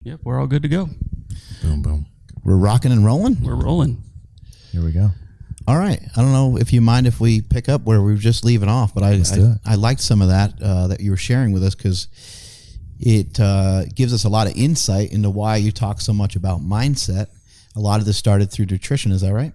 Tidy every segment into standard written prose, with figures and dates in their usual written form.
Yep, we're all good to go. Boom, boom. We're rocking and rolling? We're rolling. Here we go. All right. I don't know if you mind if we pick up where we were just leaving off, but I liked some of that that you were sharing with us because it gives us a lot of insight into why you talk so much about mindset. A lot of this started through nutrition. Is that right?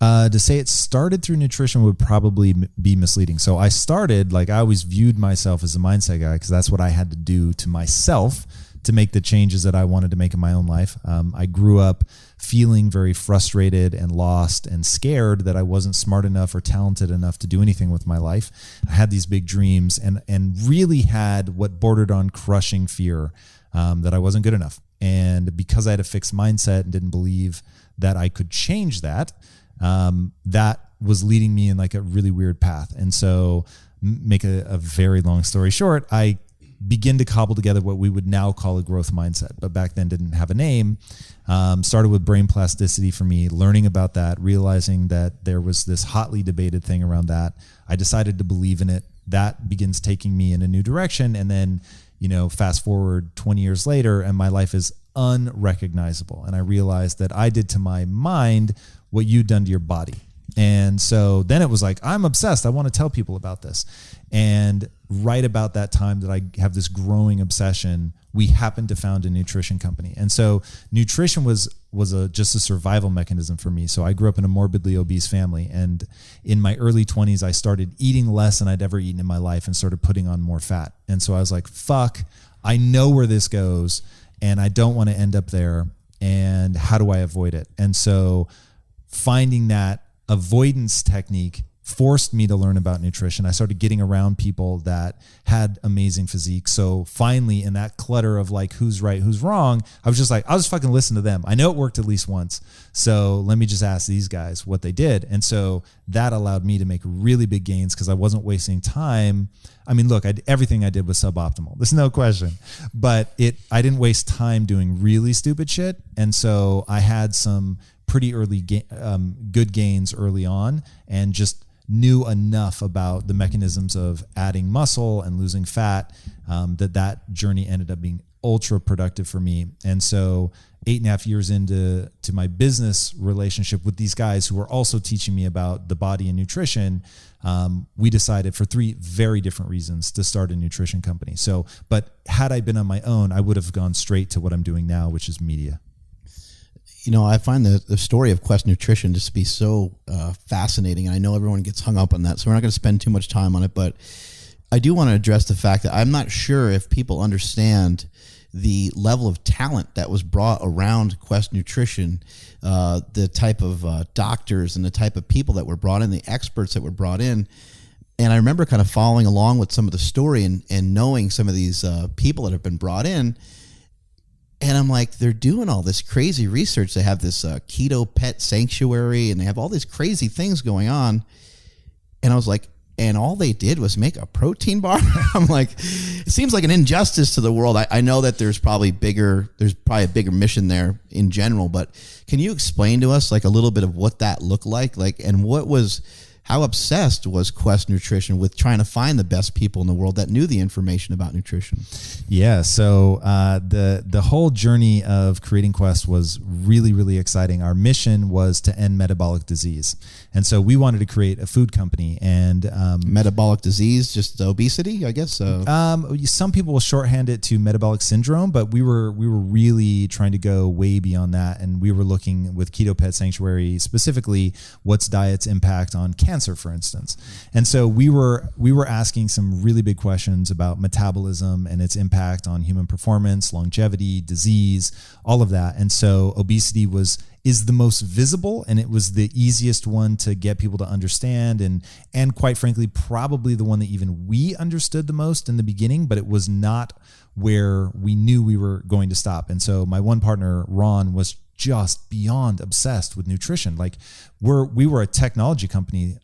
To say it started through nutrition would probably be misleading. So I started, I always viewed myself as a mindset guy because that's what I had to do to myself to make the changes that I wanted to make in my own life. I grew up feeling very frustrated and lost and scared that I wasn't smart enough or talented enough to do anything with my life. I had these big dreams and really had what bordered on crushing fear that I wasn't good enough. And because I had a fixed mindset and didn't believe that I could change that, that was leading me in a really weird path. And so make a very long story short, I begin to cobble together what we would now call a growth mindset, but back then didn't have a name. Started with brain plasticity for me, learning about that, realizing that there was this hotly debated thing around that. I decided to believe in it. That begins taking me in a new direction. And then, fast forward 20 years later and my life is unrecognizable. And I realized that I did to my mind what you'd done to your body. And so then it was I'm obsessed. I want to tell people about this. And right about that time that I have this growing obsession, we happened to found a nutrition company. And so nutrition was just a survival mechanism for me. So I grew up in a morbidly obese family. And in my early 20s, I started eating less than I'd ever eaten in my life and started putting on more fat. And so I was like, fuck, I know where this goes and I don't want to end up there. And how do I avoid it? And so finding that avoidance technique forced me to learn about nutrition. I started getting around people that had amazing physiques. So finally, in that clutter of who's right, who's wrong, I was just I'll just fucking listen to them. I know it worked at least once. So let me just ask these guys what they did. And so that allowed me to make really big gains because I wasn't wasting time. I mean, look, everything I did was suboptimal. There's no question. But I didn't waste time doing really stupid shit. And so I had some pretty early good gains early on and just knew enough about the mechanisms of adding muscle and losing fat that journey ended up being ultra productive for me. And so 8.5 years into my business relationship with these guys who were also teaching me about the body and nutrition, we decided for 3 very different reasons to start a nutrition company. So, but had I been on my own, I would have gone straight to what I'm doing now, which is media. I find the story of Quest Nutrition just to be so fascinating. And I know everyone gets hung up on that, so we're not going to spend too much time on it. But I do want to address the fact that I'm not sure if people understand the level of talent that was brought around Quest Nutrition, the type of doctors and the type of people that were brought in, the experts that were brought in. And I remember kind of following along with some of the story and knowing some of these people that have been brought in. And I'm like, they're doing all this crazy research. They have this keto pet sanctuary and they have all these crazy things going on. And I was like, and all they did was make a protein bar. I'm like, it seems like an injustice to the world. I know that there's probably a bigger mission there in general, but can you explain to us a little bit of what that looked like? And how obsessed was Quest Nutrition with trying to find the best people in the world that knew the information about nutrition? Yeah, so the whole journey of creating Quest was really, really exciting. Our mission was to end metabolic disease. And so we wanted to create a food company. And metabolic disease, just obesity, I guess? Some people will shorthand it to metabolic syndrome, but we were really trying to go way beyond that. And we were looking with Keto Pet Sanctuary, specifically, what's diet's impact on cancer, for instance. And so we were asking some really big questions about metabolism and its impact on human performance, longevity, disease, all of that. And so obesity is the most visible, and it was the easiest one to get people to understand, and quite frankly, probably the one that even we understood the most in the beginning, but it was not where we knew we were going to stop. And so my one partner, Ron, was just beyond obsessed with nutrition. We were a technology company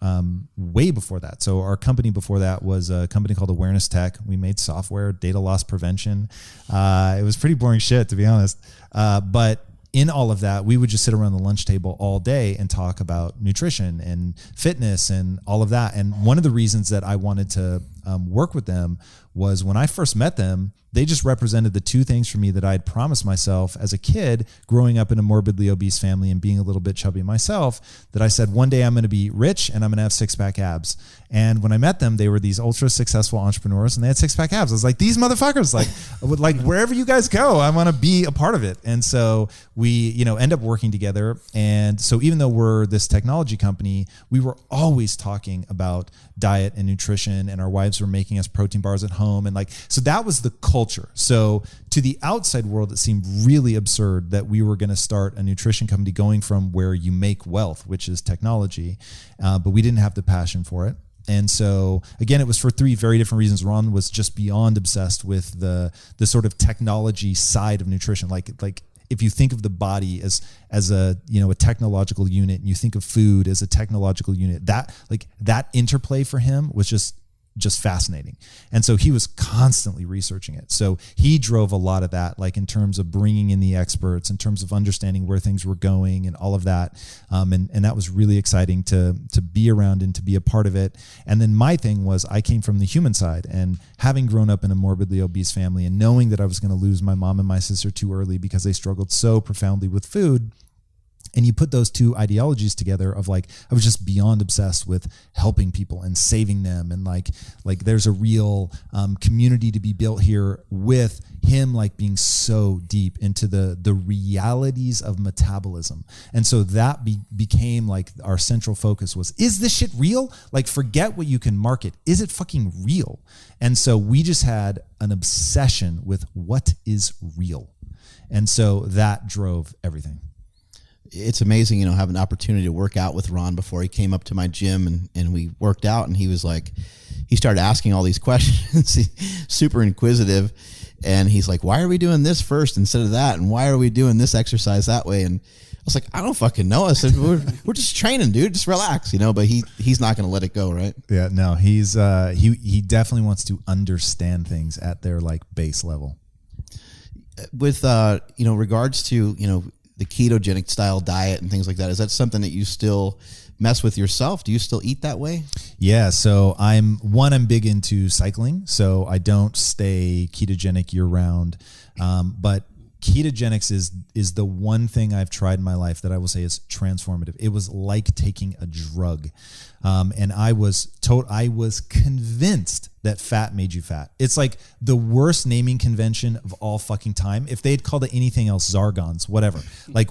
way before that. So our company before that was a company called Awareness Tech. We made software, data loss prevention. It was pretty boring shit, to be honest. But in all of that, we would just sit around the lunch table all day and talk about nutrition and fitness and all of that. And one of the reasons that I wanted to work with them was when I first met them, they just represented the two things for me that I had promised myself as a kid growing up in a morbidly obese family and being a little bit chubby myself, that I said, one day I'm going to be rich and I'm going to have 6-pack abs. And when I met them, they were these ultra successful entrepreneurs and they had 6-pack abs. I was like, these motherfuckers, like wherever you guys go, I want to be a part of it. And so we, end up working together. And so even though we're this technology company, we were always talking about diet and nutrition, and our wives were making us protein bars at home. And so that was the culture. So to the outside world, it seemed really absurd that we were going to start a nutrition company going from where you make wealth, which is technology. But we didn't have the passion for it. And so again, it was for 3 very different reasons. Ron was just beyond obsessed with the sort of technology side of nutrition. Like if you think of the body as a a technological unit, and you think of food as a technological unit, that interplay for him was just fascinating. And so he was constantly researching it. So he drove a lot of that, like in terms of bringing in the experts, in terms of understanding where things were going and all of that. And that was really exciting to be around and to be a part of it. And then my thing was, I came from the human side, and having grown up in a morbidly obese family and knowing that I was going to lose my mom and my sister too early because they struggled so profoundly with food. And you put those two ideologies together of I was just beyond obsessed with helping people and saving them. And like there's a real community to be built here with him, being so deep into the realities of metabolism. And so that became our central focus was, is this shit real? Forget what you can market. Is it fucking real? And so we just had an obsession with what is real. And so that drove everything. It's amazing, having the opportunity to work out with Ron before he came up to my gym and we worked out, and he was he started asking all these questions, super inquisitive. And he's like, why are we doing this first instead of that? And why are we doing this exercise that way? And I was like, I don't fucking know. I said, we're just training, dude. Just relax, but he's not going to let it go. Right. Yeah, no, he's, he definitely wants to understand things at their base level. With, regards to, the ketogenic style diet and things like that, is that something that you still mess with yourself? Do you still eat that way? Yeah. So I'm big into cycling, so I don't stay ketogenic year round. But ketogenics is the one thing I've tried in my life that I will say is transformative. It was like taking a drug. And I was convinced that fat made you fat. It's the worst naming convention of all fucking time. If they'd called it anything else, Zargons, whatever,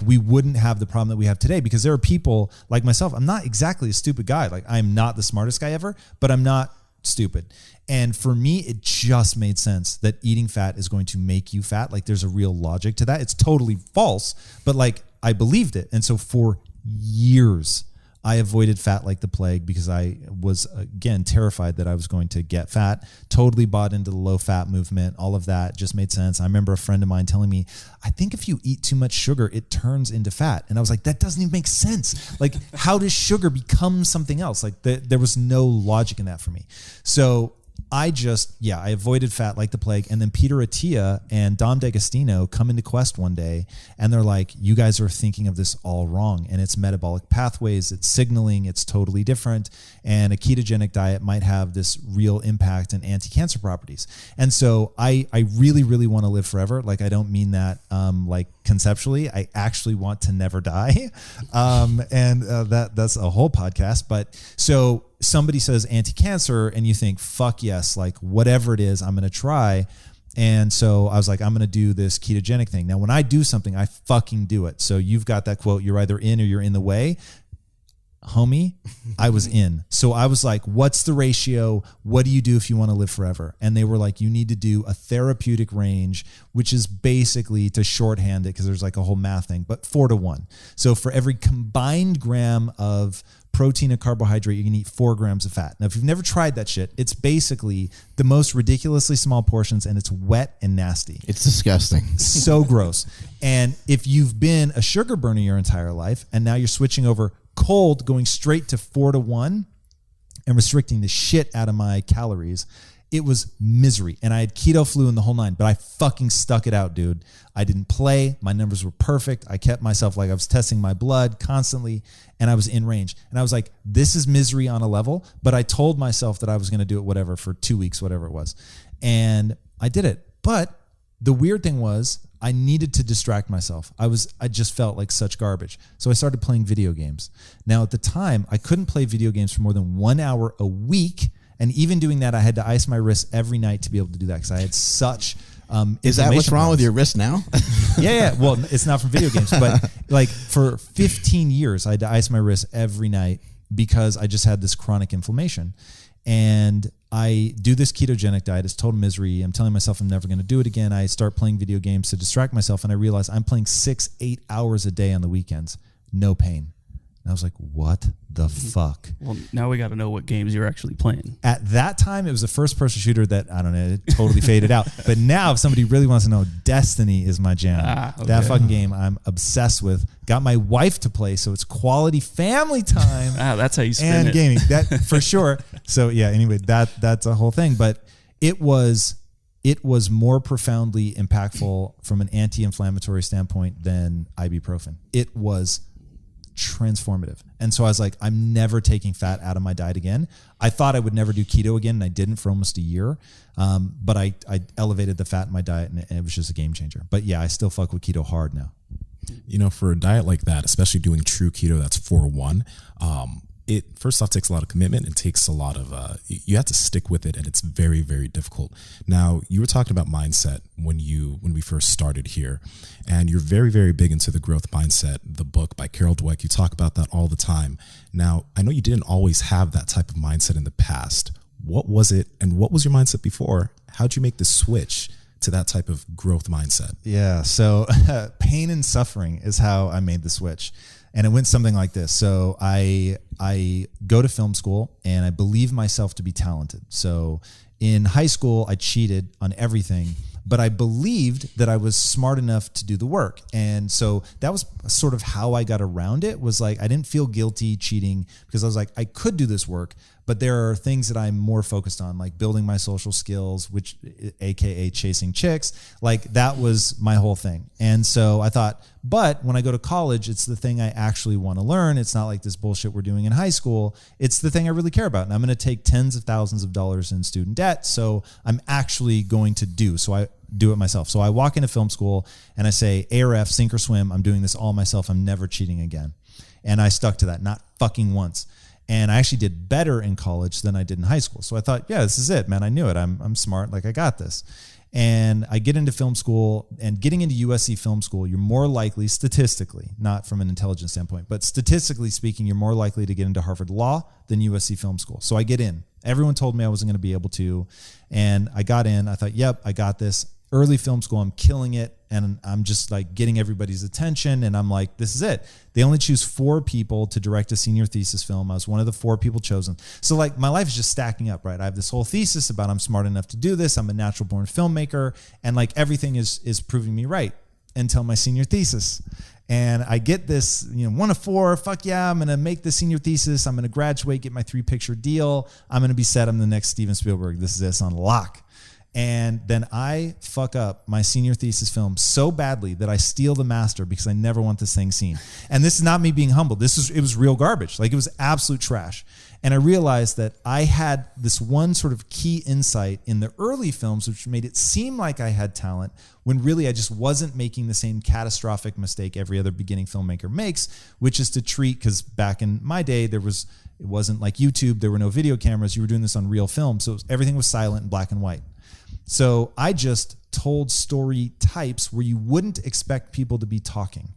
we wouldn't have the problem that we have today, because there are people like myself. I'm not exactly a stupid guy. I'm not the smartest guy ever, but I'm not stupid. And for me, it just made sense that eating fat is going to make you fat. There's a real logic to that. It's totally false, but I believed it. And so for years, I avoided fat like the plague because I was, again, terrified that I was going to get fat. Totally bought into the low fat movement. All of that just made sense. I remember a friend of mine telling me, I think if you eat too much sugar, it turns into fat. And I was like, that doesn't even make sense. How does sugar become something else? There was no logic in that for me. So I avoided fat like the plague. And then Peter Attia and Dom D'Agostino come into Quest one day, and they're like, you guys are thinking of this all wrong. And it's metabolic pathways, it's signaling, it's totally different. And a ketogenic diet might have this real impact and anti-cancer properties. And so I really, really want to live forever. I don't mean that conceptually. I actually want to never die. That's a whole podcast. But so somebody says anti-cancer and you think, fuck yes, whatever it is, I'm going to try. And so I was like, I'm going to do this ketogenic thing. Now, when I do something, I fucking do it. So you've got that quote, you're either in or you're in the way. Homie, I was in. So I was like, what's the ratio? What do you do if you want to live forever? And they were like, you need to do a therapeutic range, which is basically, to shorthand it, because there's a whole math thing, but 4-to-1. So for every combined gram of protein and carbohydrate, you can eat 4 grams of fat. Now, if you've never tried that shit, it's basically the most ridiculously small portions, and it's wet and nasty. It's disgusting. So gross. And if you've been a sugar burner your entire life, and now you're switching over cold, going straight to 4-to-1 and restricting the shit out of my calories, It was misery. And I had keto flu in the whole nine, but I fucking stuck it out, dude. I didn't play. My numbers were perfect. I kept myself like I was testing my blood constantly, and I was in range. And I was like, this is misery on a level, but I told myself that I was going to do it whatever for 2 weeks, whatever it was. And I did it. But the weird thing was I needed to distract myself. I just felt like such garbage. So I started playing video games. Now at the time, I couldn't play video games for more than 1 hour a week. And even doing that, I had to ice my wrists every night to be able to do that because I had such Is that what's wrong with your wrist now? Yeah. Well, it's not from video games, but like for 15 years, I had to ice my wrists every night because I just had this chronic inflammation. And I do this ketogenic diet. It's total misery. I'm telling myself I'm never going to do it again. I start playing video games to distract myself, and I realize I'm playing 6-8 hours a day on the weekends. No pain. And I was like, what the fuck? Well, now we got to know what games you're actually playing. At that time, it was a first-person shooter that, I don't know, it totally faded out. But now if somebody really wants to know, Destiny is my jam. Okay. That fucking game I'm obsessed with. Got my wife to play, so it's quality family time. That's how you spin and it. Gaming, that for sure. So yeah, anyway, that's a whole thing. But it was more profoundly impactful from an anti-inflammatory standpoint than ibuprofen. It was transformative. And so I was like, I'm never taking fat out of my diet again. I thought I would never do keto again, and I didn't for almost a year. But I elevated the fat in my diet, and it was just a game changer. But yeah, I still fuck with keto hard now. You know, for a diet like that, especially doing true keto, that's 4-1. It first off takes a lot of commitment. It takes a lot of, you have to stick with it, and it's very, very difficult. Now, you were talking about mindset when we first started here, and you're very, very big into the growth mindset, the book by Carol Dweck. You talk about that all the time. Now, I know you didn't always have that type of mindset in the past. What was it, and what was your mindset before? How'd you make the switch to that type of growth mindset? Yeah. So pain and suffering is how I made the switch. And it went something like this. So I go to film school, and I believe myself to be talented. So in high school, I cheated on everything, but I believed that I was smart enough to do the work. And so that was sort of how I got around it, was like I didn't feel guilty cheating because I was like, I could do this work, but there are things that I'm more focused on, like building my social skills, which AKA chasing chicks. Like that was my whole thing. And so I thought, but when I go to college, it's the thing I actually want to learn. It's not like this bullshit we're doing in high school. It's the thing I really care about. And I'm going to take tens of thousands of dollars in student debt. So I'm actually going to do. So I do it myself. So I walk into film school and I say, ARF, sink or swim. I'm doing this all myself. I'm never cheating again. And I stuck to that, not fucking once. And I actually did better in college than I did in high school. So I thought, yeah, this is it, man. I knew it. I'm smart. Like I got this. And I get into film school, and getting into USC film school, you're more likely statistically, not from an intelligence standpoint, but statistically speaking, you're more likely to get into Harvard Law than USC film school. So I get in. Everyone told me I wasn't going to be able to. And I got in. I thought, yep, I got this. Early film school, I'm killing it. And I'm just like getting everybody's attention. And I'm like, this is it. They only choose 4 people to direct a senior thesis film. I was one of the 4 people chosen. So like my life is just stacking up, right? I have this whole thesis about I'm smart enough to do this. I'm a natural born filmmaker. And like everything is proving me right until my senior thesis. And I get this, 1 of 4, fuck yeah, I'm going to make the senior thesis. I'm going to graduate, get my 3-picture deal. I'm going to be set. I'm the next Steven Spielberg. This is this on lock. And then I fuck up my senior thesis film so badly that I steal the master because I never want this thing seen. And this is not me being humble. It was real garbage. Like it was absolute trash. And I realized that I had this one sort of key insight in the early films, which made it seem like I had talent when really I just wasn't making the same catastrophic mistake every other beginning filmmaker makes, which is to treat, because back in my day, it wasn't like YouTube. There were no video cameras. You were doing this on real film. So everything was silent and black and white. So I just told story types where you wouldn't expect people to be talking.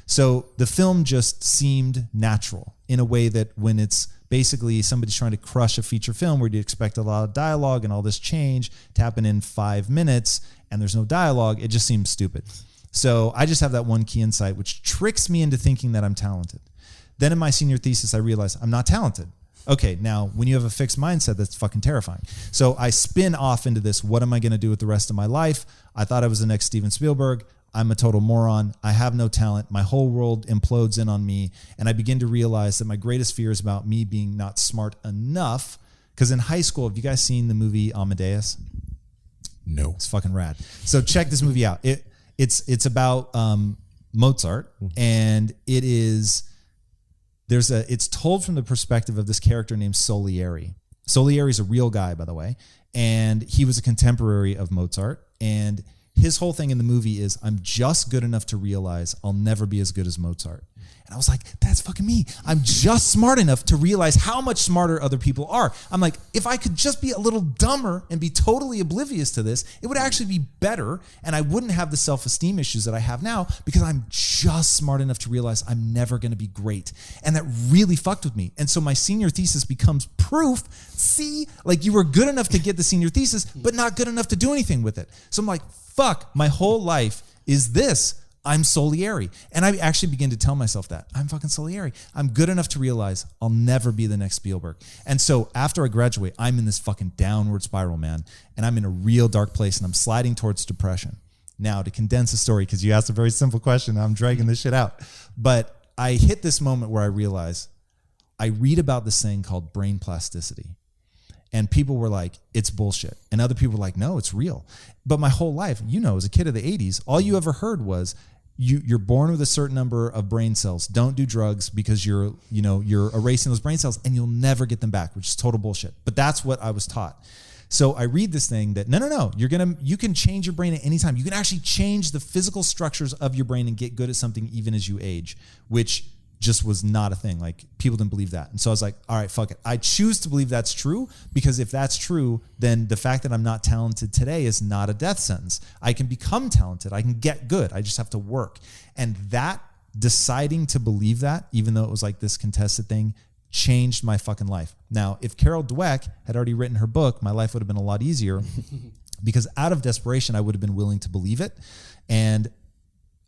So the film just seemed natural in a way that when it's basically somebody's trying to crush a feature film where you expect a lot of dialogue and all this change to happen in 5 minutes and there's no dialogue, it just seems stupid. So I just have that one key insight, which tricks me into thinking that I'm talented. Then in my senior thesis, I realized I'm not talented. Okay, now when you have a fixed mindset, that's fucking terrifying. So I spin off into this, what am I going to do with the rest of my life? I thought I was the next Steven Spielberg. I'm a total moron. I have no talent. My whole world implodes in on me. And I begin to realize that my greatest fear is about me being not smart enough, Because in high school, have you guys seen the movie Amadeus? No. It's fucking rad. So check this movie out. It's about Mozart, and it's told from the perspective of this character named Salieri. Salieri is a real guy, by the way, and he was a contemporary of Mozart. And his whole thing in the movie is, I'm just good enough to realize I'll never be as good as Mozart. And I was like, that's fucking me. I'm just smart enough to realize how much smarter other people are. I'm like, if I could just be a little dumber and be totally oblivious to this, it would actually be better. And I wouldn't have the self-esteem issues that I have now because I'm just smart enough to realize I'm never going to be great. And that really fucked with me. And so my senior thesis becomes proof. See, like, you were good enough to get the senior thesis, but not good enough to do anything with it. So I'm like, fuck, my whole life is this. I'm Salieri. And I actually begin to tell myself that. I'm fucking Salieri. I'm good enough to realize I'll never be the next Spielberg. And so after I graduate, I'm in this fucking downward spiral, man. And I'm in a real dark place, and I'm sliding towards depression. Now, to condense the story, because you asked a very simple question, I'm dragging this shit out. But I hit this moment where I realize I read about this thing called brain plasticity. And people were like, it's bullshit. And other people were like, no, it's real. But my whole life, as a kid of the 80s, all you ever heard was, you're born with a certain number of brain cells. Don't do drugs because you're erasing those brain cells and you'll never get them back, which is total bullshit. But that's what I was taught. So I read this thing that no, you can change your brain at any time. You can actually change the physical structures of your brain and get good at something even as you age, which just was not a thing. Like, people didn't believe that. And so I was like, all right, fuck it. I choose to believe that's true, because if that's true, then the fact that I'm not talented today is not a death sentence. I can become talented. I can get good. I just have to work. And that, deciding to believe that, even though it was like this contested thing, changed my fucking life. Now, if Carol Dweck had already written her book, my life would have been a lot easier because out of desperation, I would have been willing to believe it. And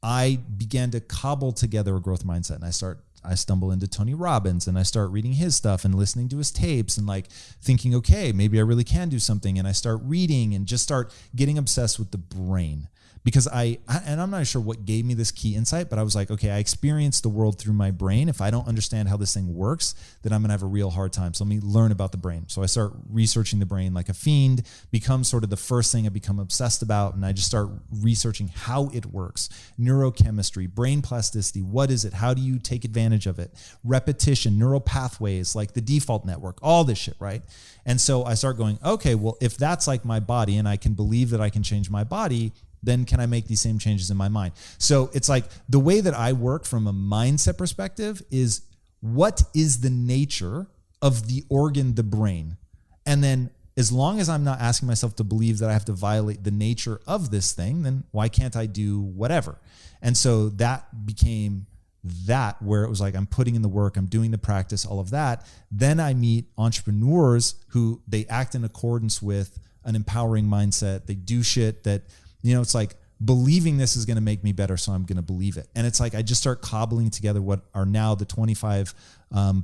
I began to cobble together a growth mindset, and I stumble into Tony Robbins, and I start reading his stuff and listening to his tapes and like thinking, okay, maybe I really can do something. And I start reading and just start getting obsessed with the brain, because and I'm not sure what gave me this key insight, but I was like, okay, I experience the world through my brain. If I don't understand how this thing works, then I'm going to have a real hard time. So let me learn about the brain. So I start researching the brain like a fiend, becomes sort of the first thing I become obsessed about. And I just start researching how it works. Neurochemistry, brain plasticity. What is it? How do you take advantage of it? Repetition, neural pathways, like the default network, all this shit, right? And so I start going, okay, well, if that's like my body and I can believe that I can change my body, then can I make these same changes in my mind? So it's like, the way that I work from a mindset perspective is, what is the nature of the organ, the brain? And then as long as I'm not asking myself to believe that I have to violate the nature of this thing, then why can't I do whatever? And so that became that, where it was like, I'm putting in the work, I'm doing the practice, all of that. Then I meet entrepreneurs who, they act in accordance with an empowering mindset. They do shit that, it's like, believing this is going to make me better, so I'm going to believe it. And it's like, I just start cobbling together what are now the 25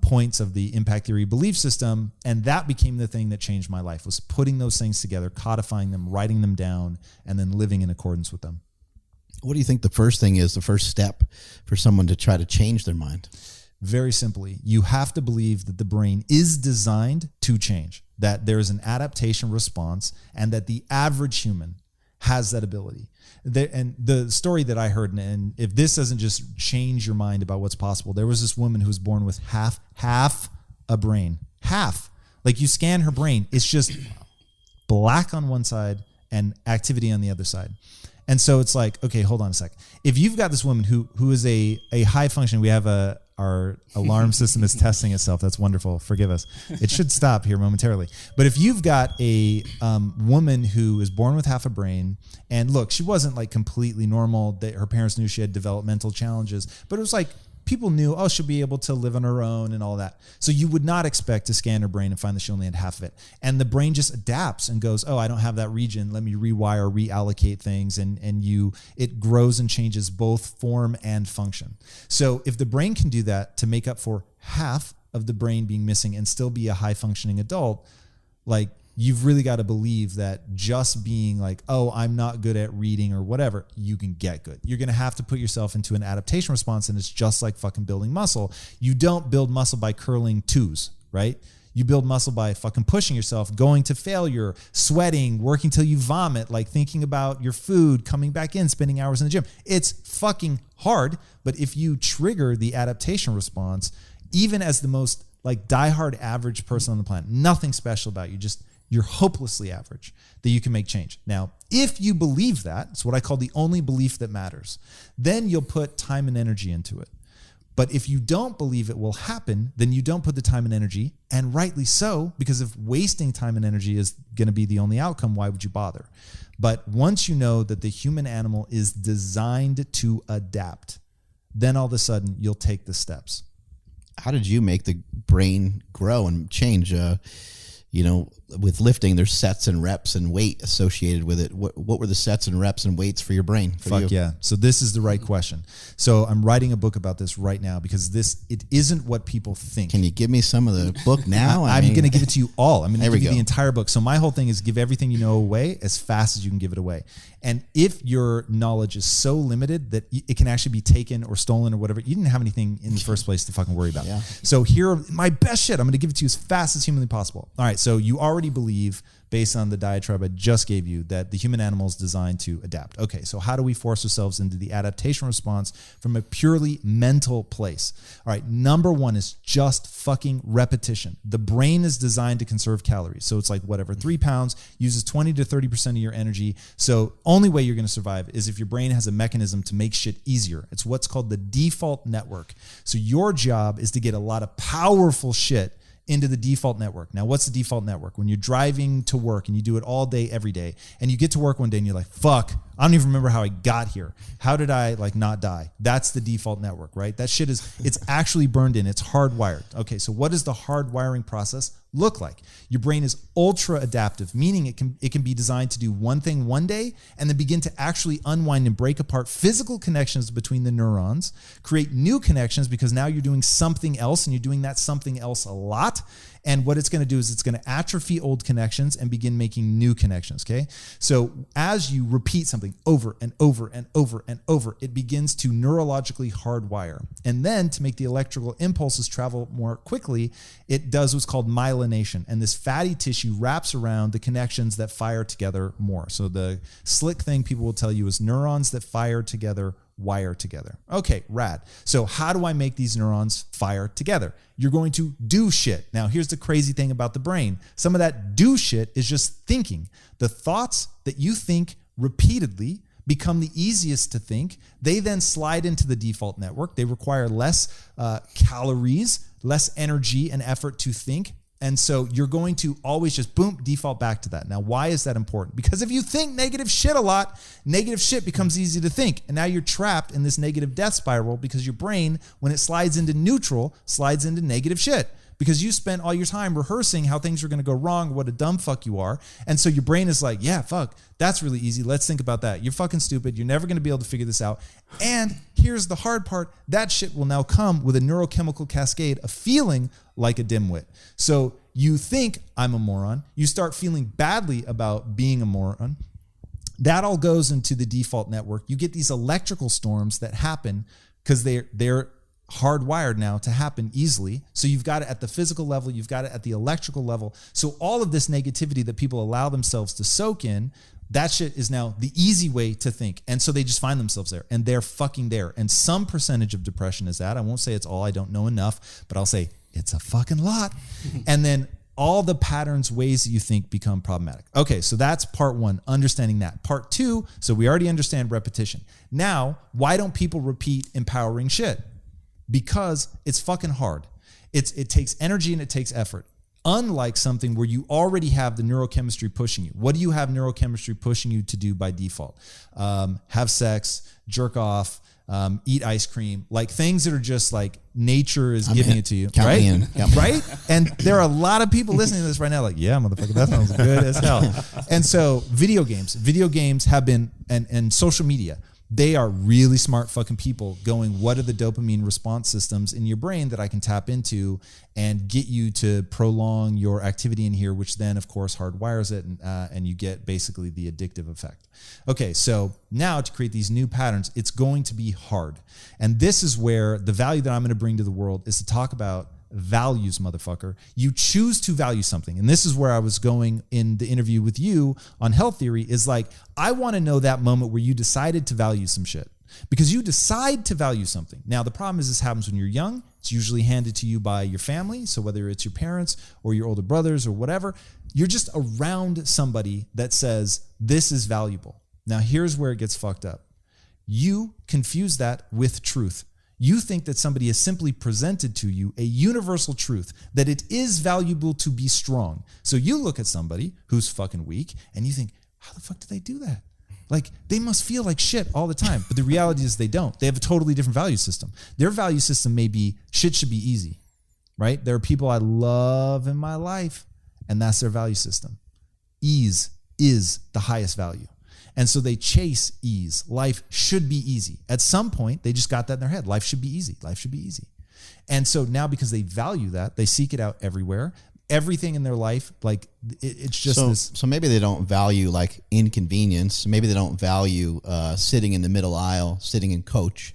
points of the impact theory belief system. And that became the thing that changed my life, was putting those things together, codifying them, writing them down, and then living in accordance with them. What do you think the first step for someone to try to change their mind? Very simply, you have to believe that the brain is designed to change, that there is an adaptation response, and that the average human has that ability. And the story that I heard, and if this doesn't just change your mind about what's possible, there was this woman who was born with half a brain. Half. Like, you scan her brain, it's just black on one side and activity on the other side. And so it's like, okay, hold on a sec. If you've got this woman who is a high function, we have our alarm system is testing itself. That's wonderful. Forgive us. It should stop here momentarily. But if you've got a woman who is born with half a brain, and look, she wasn't like completely normal. Her parents knew she had developmental challenges, but it was like, people knew, oh, she'll be able to live on her own and all that. So you would not expect to scan her brain and find that she only had half of it. And the brain just adapts and goes, oh, I don't have that region. Let me rewire, reallocate things. And it grows and changes both form and function. So if the brain can do that to make up for half of the brain being missing and still be a high functioning adult, like, you've really got to believe that just being like, oh, I'm not good at reading or whatever, you can get good. You're going to have to put yourself into an adaptation response, and it's just like fucking building muscle. You don't build muscle by curling twos, right? You build muscle by fucking pushing yourself, going to failure, sweating, working till you vomit, like thinking about your food, coming back in, spending hours in the gym. It's fucking hard, but if you trigger the adaptation response, even as the most like diehard average person on the planet, nothing special about you, just you're hopelessly average, that you can make change. Now, if you believe that, it's what I call the only belief that matters, then you'll put time and energy into it. But if you don't believe it will happen, then you don't put the time and energy, and rightly so, because if wasting time and energy is going to be the only outcome, why would you bother? But once you know that the human animal is designed to adapt, then all of a sudden you'll take the steps. How did you make the brain grow and change? With lifting, there's sets and reps and weight associated with it. What were the sets and reps and weights for your brain? Fuck yeah. So this is the right question. So I'm writing a book about this right now because it isn't what people think. Can you give me some of the book now? I'm going to give it to you all. I'm going to give you go. the entire book. So my whole thing is give everything you know away as fast as you can give it away. And if your knowledge is so limited that it can actually be taken or stolen or whatever, you didn't have anything in the first place to fucking worry about. Yeah. So here are my best shit. I'm going to give it to you as fast as humanly possible. All right. So you already believe, based on the diatribe I just gave you, that the human animal is designed to adapt. Okay, so how do we force ourselves into the adaptation response from a purely mental place? All right, number one is just fucking repetition. The brain is designed to conserve calories. So it's like whatever, 3 pounds uses 20 to 30% of your energy. So only way you're going to survive is if your brain has a mechanism to make shit easier. It's what's called the default network. So your job is to get a lot of powerful shit into the default network. Now, what's the default network? When you're driving to work and you do it all day, every day, and you get to work one day and you're like, fuck, I don't even remember how I got here. How did I not die? That's the default network, right? That shit it's actually burned in. It's hardwired. Okay, so what does the hardwiring process look like? Your brain is ultra adaptive, meaning it can be designed to do one thing one day and then begin to actually unwind and break apart physical connections between the neurons, create new connections because now you're doing something else and you're doing that something else a lot. And what it's going to do is it's going to atrophy old connections and begin making new connections, okay? So as you repeat something over and over and over and over, it begins to neurologically hardwire. And then to make the electrical impulses travel more quickly, it does what's called myelination. And this fatty tissue wraps around the connections that fire together more. So the slick thing people will tell you is neurons that fire together wire together. Okay, rad. So how do I make these neurons fire together? You're going to do shit. Now, here's the crazy thing about the brain. Some of that do shit is just thinking. The thoughts that you think repeatedly become the easiest to think. They then slide into the default network. They require less calories, less energy and effort to think. And so you're going to always just boom, default back to that. Now, why is that important? Because if you think negative shit a lot, negative shit becomes easy to think. And now you're trapped in this negative death spiral because your brain, when it slides into neutral, slides into negative shit. Because you spent all your time rehearsing how things are going to go wrong, what a dumb fuck you are. And so your brain is like, yeah, fuck, that's really easy. Let's think about that. You're fucking stupid. You're never going to be able to figure this out. And here's the hard part. That shit will now come with a neurochemical cascade of feeling like a dimwit. So you think I'm a moron. You start feeling badly about being a moron. That all goes into the default network. You get these electrical storms that happen because they're hardwired now to happen easily. So you've got it at the physical level, you've got it at the electrical level. So all of this negativity that people allow themselves to soak in, that shit is now the easy way to think. And so they just find themselves there and they're fucking there. And some percentage of depression is that. I won't say it's all, I don't know enough, but I'll say it's a fucking lot. And then all the patterns, ways that you think become problematic. Okay, so that's part one, understanding that. Part two, so we already understand repetition. Now, why don't people repeat empowering shit? Because it's fucking hard. It takes energy and it takes effort. Unlike something where you already have the neurochemistry pushing you. What do you have neurochemistry pushing you to do by default? Have sex, jerk off, eat ice cream, like things that are just like nature is giving it to you, Count right? me in. Right? And there are a lot of people listening to this right now like, yeah, motherfucker, that sounds good as hell. And so video games have been, and social media, they are really smart fucking people going, what are the dopamine response systems in your brain that I can tap into and get you to prolong your activity in here, which then, of course, hardwires it and you get basically the addictive effect. Okay, so now to create these new patterns, it's going to be hard. And this is where the value that I'm going to bring to the world is to talk about values, motherfucker. You choose to value something. And this is where I was going in the interview with you on health theory, is like, I want to know that moment where you decided to value some shit. Because you decide to value something. Now, the problem is this happens when you're young. It's usually handed to you by your family. So whether it's your parents or your older brothers or whatever, you're just around somebody that says, this is valuable. Now, here's where it gets fucked up. You confuse that with truth. You think that somebody has simply presented to you a universal truth, that it is valuable to be strong. So you look at somebody who's fucking weak and you think, how the fuck did they do that? Like, they must feel like shit all the time. But the reality is they don't. They have a totally different value system. Their value system may be, shit should be easy, right? There are people I love in my life, and that's their value system. Ease is the highest value. And so they chase ease. Life should be easy. At some point, they just got that in their head. Life should be easy. Life should be easy. And so now, because they value that, they seek it out everywhere. Everything in their life, like, it's just this. So maybe they don't value like inconvenience. Maybe they don't value sitting in the middle aisle, sitting in coach,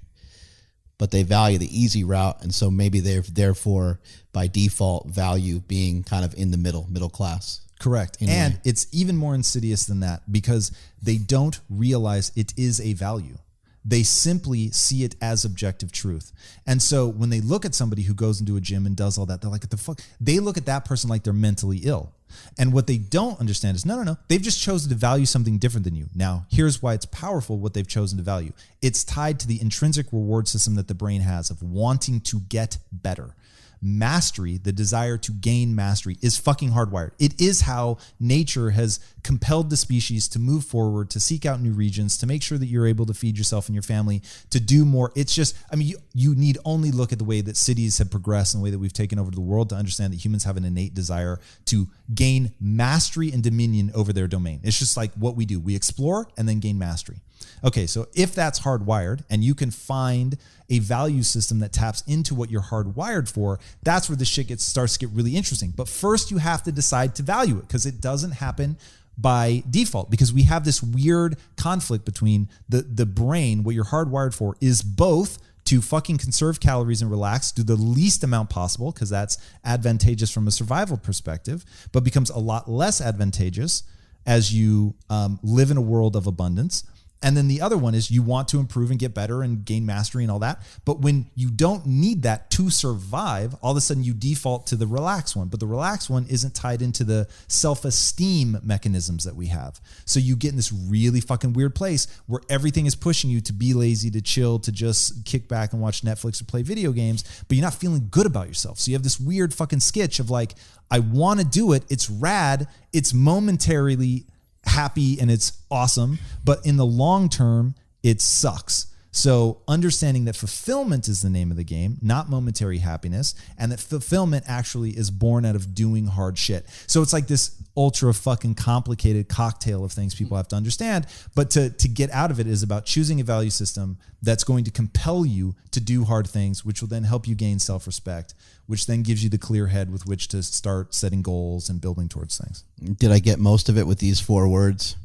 but they value the easy route. And so maybe they're therefore by default value being kind of in the middle class. Correct. And it's even more insidious than that, because they don't realize it is a value. They simply see it as objective truth. And so when they look at somebody who goes into a gym and does all that, they're like, what the fuck? They look at that person like they're mentally ill. And what they don't understand is, no. They've just chosen to value something different than you. Now, here's why it's powerful, what they've chosen to value. It's tied to the intrinsic reward system that the brain has of wanting to get better. Mastery, the desire to gain mastery, is fucking hardwired. It is how nature has compelled the species to move forward, to seek out new regions, to make sure that you're able to feed yourself and your family, to do more. It's just, I mean, you need only look at the way that cities have progressed and the way that we've taken over the world to understand that humans have an innate desire to gain mastery and dominion over their domain. It's just like what we do. We explore and then gain mastery. Okay, so if that's hardwired and you can find a value system that taps into what you're hardwired for, that's where the shit starts to get really interesting. But first you have to decide to value it, because it doesn't happen by default, because we have this weird conflict between the brain. What you're hardwired for is both to fucking conserve calories and relax, do the least amount possible, because that's advantageous from a survival perspective, but becomes a lot less advantageous as you live in a world of abundance. And then the other one is you want to improve and get better and gain mastery and all that. But when you don't need that to survive, all of a sudden you default to the relaxed one. But the relaxed one isn't tied into the self-esteem mechanisms that we have. So you get in this really fucking weird place where everything is pushing you to be lazy, to chill, to just kick back and watch Netflix or play video games, but you're not feeling good about yourself. So you have this weird fucking skitch of like, I want to do it. It's rad. It's momentarily happy and it's awesome, but in the long term, it sucks. So understanding that fulfillment is the name of the game, not momentary happiness, and that fulfillment actually is born out of doing hard shit. So it's like this ultra fucking complicated cocktail of things people have to understand, but to get out of it is about choosing a value system that's going to compel you to do hard things, which will then help you gain self-respect, which then gives you the clear head with which to start setting goals and building towards things. Did I get most of it with these 4 words?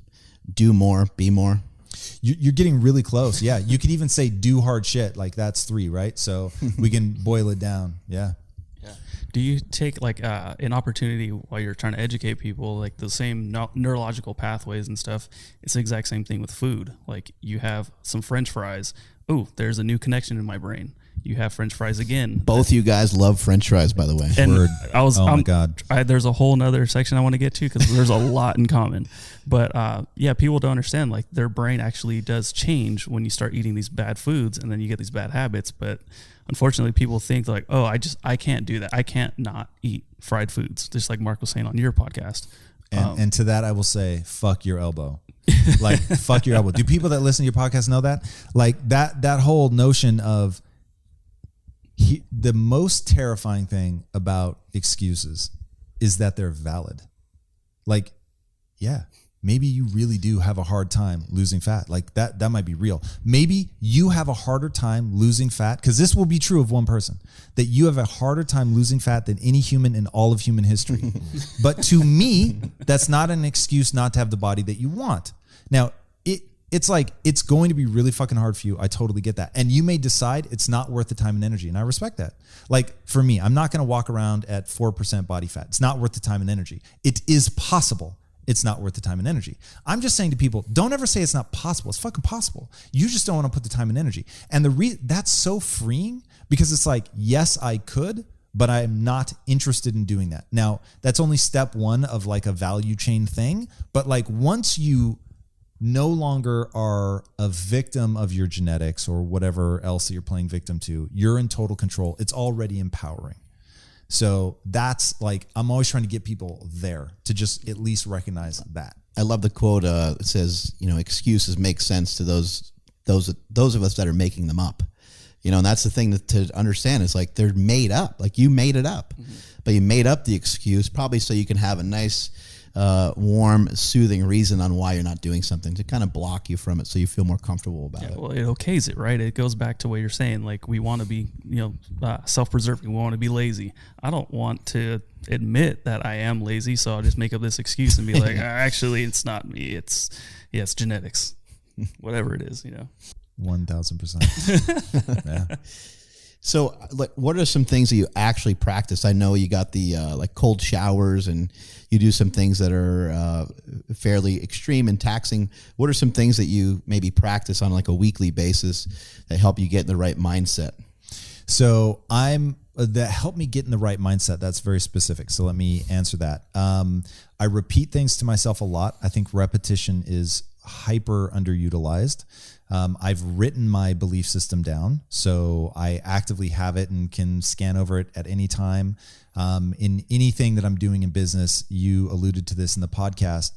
Do more, be more. You're getting really close. Yeah. You could even say do hard shit. Like that's 3, right? So we can boil it down. Yeah. Do you take like an opportunity while you're trying to educate people, like the same neurological pathways and stuff? It's the exact same thing with food. Like you have some French fries. Oh, there's a new connection in my brain. You have French fries again. Both you guys love French fries, by the way. And Word. my God. There's a whole nother section I want to get to because there's a lot in common. But yeah, people don't understand. Like their brain actually does change when you start eating these bad foods, and then you get these bad habits. But unfortunately, people think like, oh, I can't do that. I can't not eat fried foods. Just like Mark was saying on your podcast. And to that, I will say, fuck your elbow. Like, fuck your elbow. Do people that listen to your podcast know that? Like that whole notion of the most terrifying thing about excuses is that they're valid. Like, yeah, maybe you really do have a hard time losing fat. Like that might be real. Maybe you have a harder time losing fat, because this will be true of one person, that you have a harder time losing fat than any human in all of human history. But to me, that's not an excuse not to have the body that you want. Now, it's like, it's going to be really fucking hard for you. I totally get that. And you may decide it's not worth the time and energy. And I respect that. Like for me, I'm not going to walk around at 4% body fat. It's not worth the time and energy. It is possible. It's not worth the time and energy. I'm just saying to people, don't ever say it's not possible. It's fucking possible. You just don't want to put the time and energy. And that's so freeing, because it's like, yes, I could, but I'm not interested in doing that. Now, that's only step one of like a value chain thing. But like once you no longer are a victim of your genetics or whatever else that you're playing victim to, you're in total control. It's already empowering. So that's like, I'm always trying to get people there to just at least recognize that. I love the quote. It says, excuses make sense to those of us that are making them up. And that's the thing to understand is like they're made up. Like you made it up, but you made up the excuse probably so you can have a nice, warm, soothing reason on why you're not doing something to kind of block you from it, so you feel more comfortable about it. Well, it okays it, right? It goes back to what you're saying. Like we want to be, self-preserving. We want to be lazy. I don't want to admit that I am lazy, so I'll just make up this excuse and be like, actually, it's not me. It's genetics, whatever it is, 1,000%. Yeah. So, what are some things that you actually practice? I know you got the cold showers, and you do some things that are fairly extreme and taxing. What are some things that you maybe practice on like a weekly basis that help you get in the right mindset? So that help me get in the right mindset. That's very specific. So let me answer that. I repeat things to myself a lot. I think repetition is hyper underutilized. I've written my belief system down, so I actively have it and can scan over it at any time. In anything that I'm doing in business, you alluded to this in the podcast,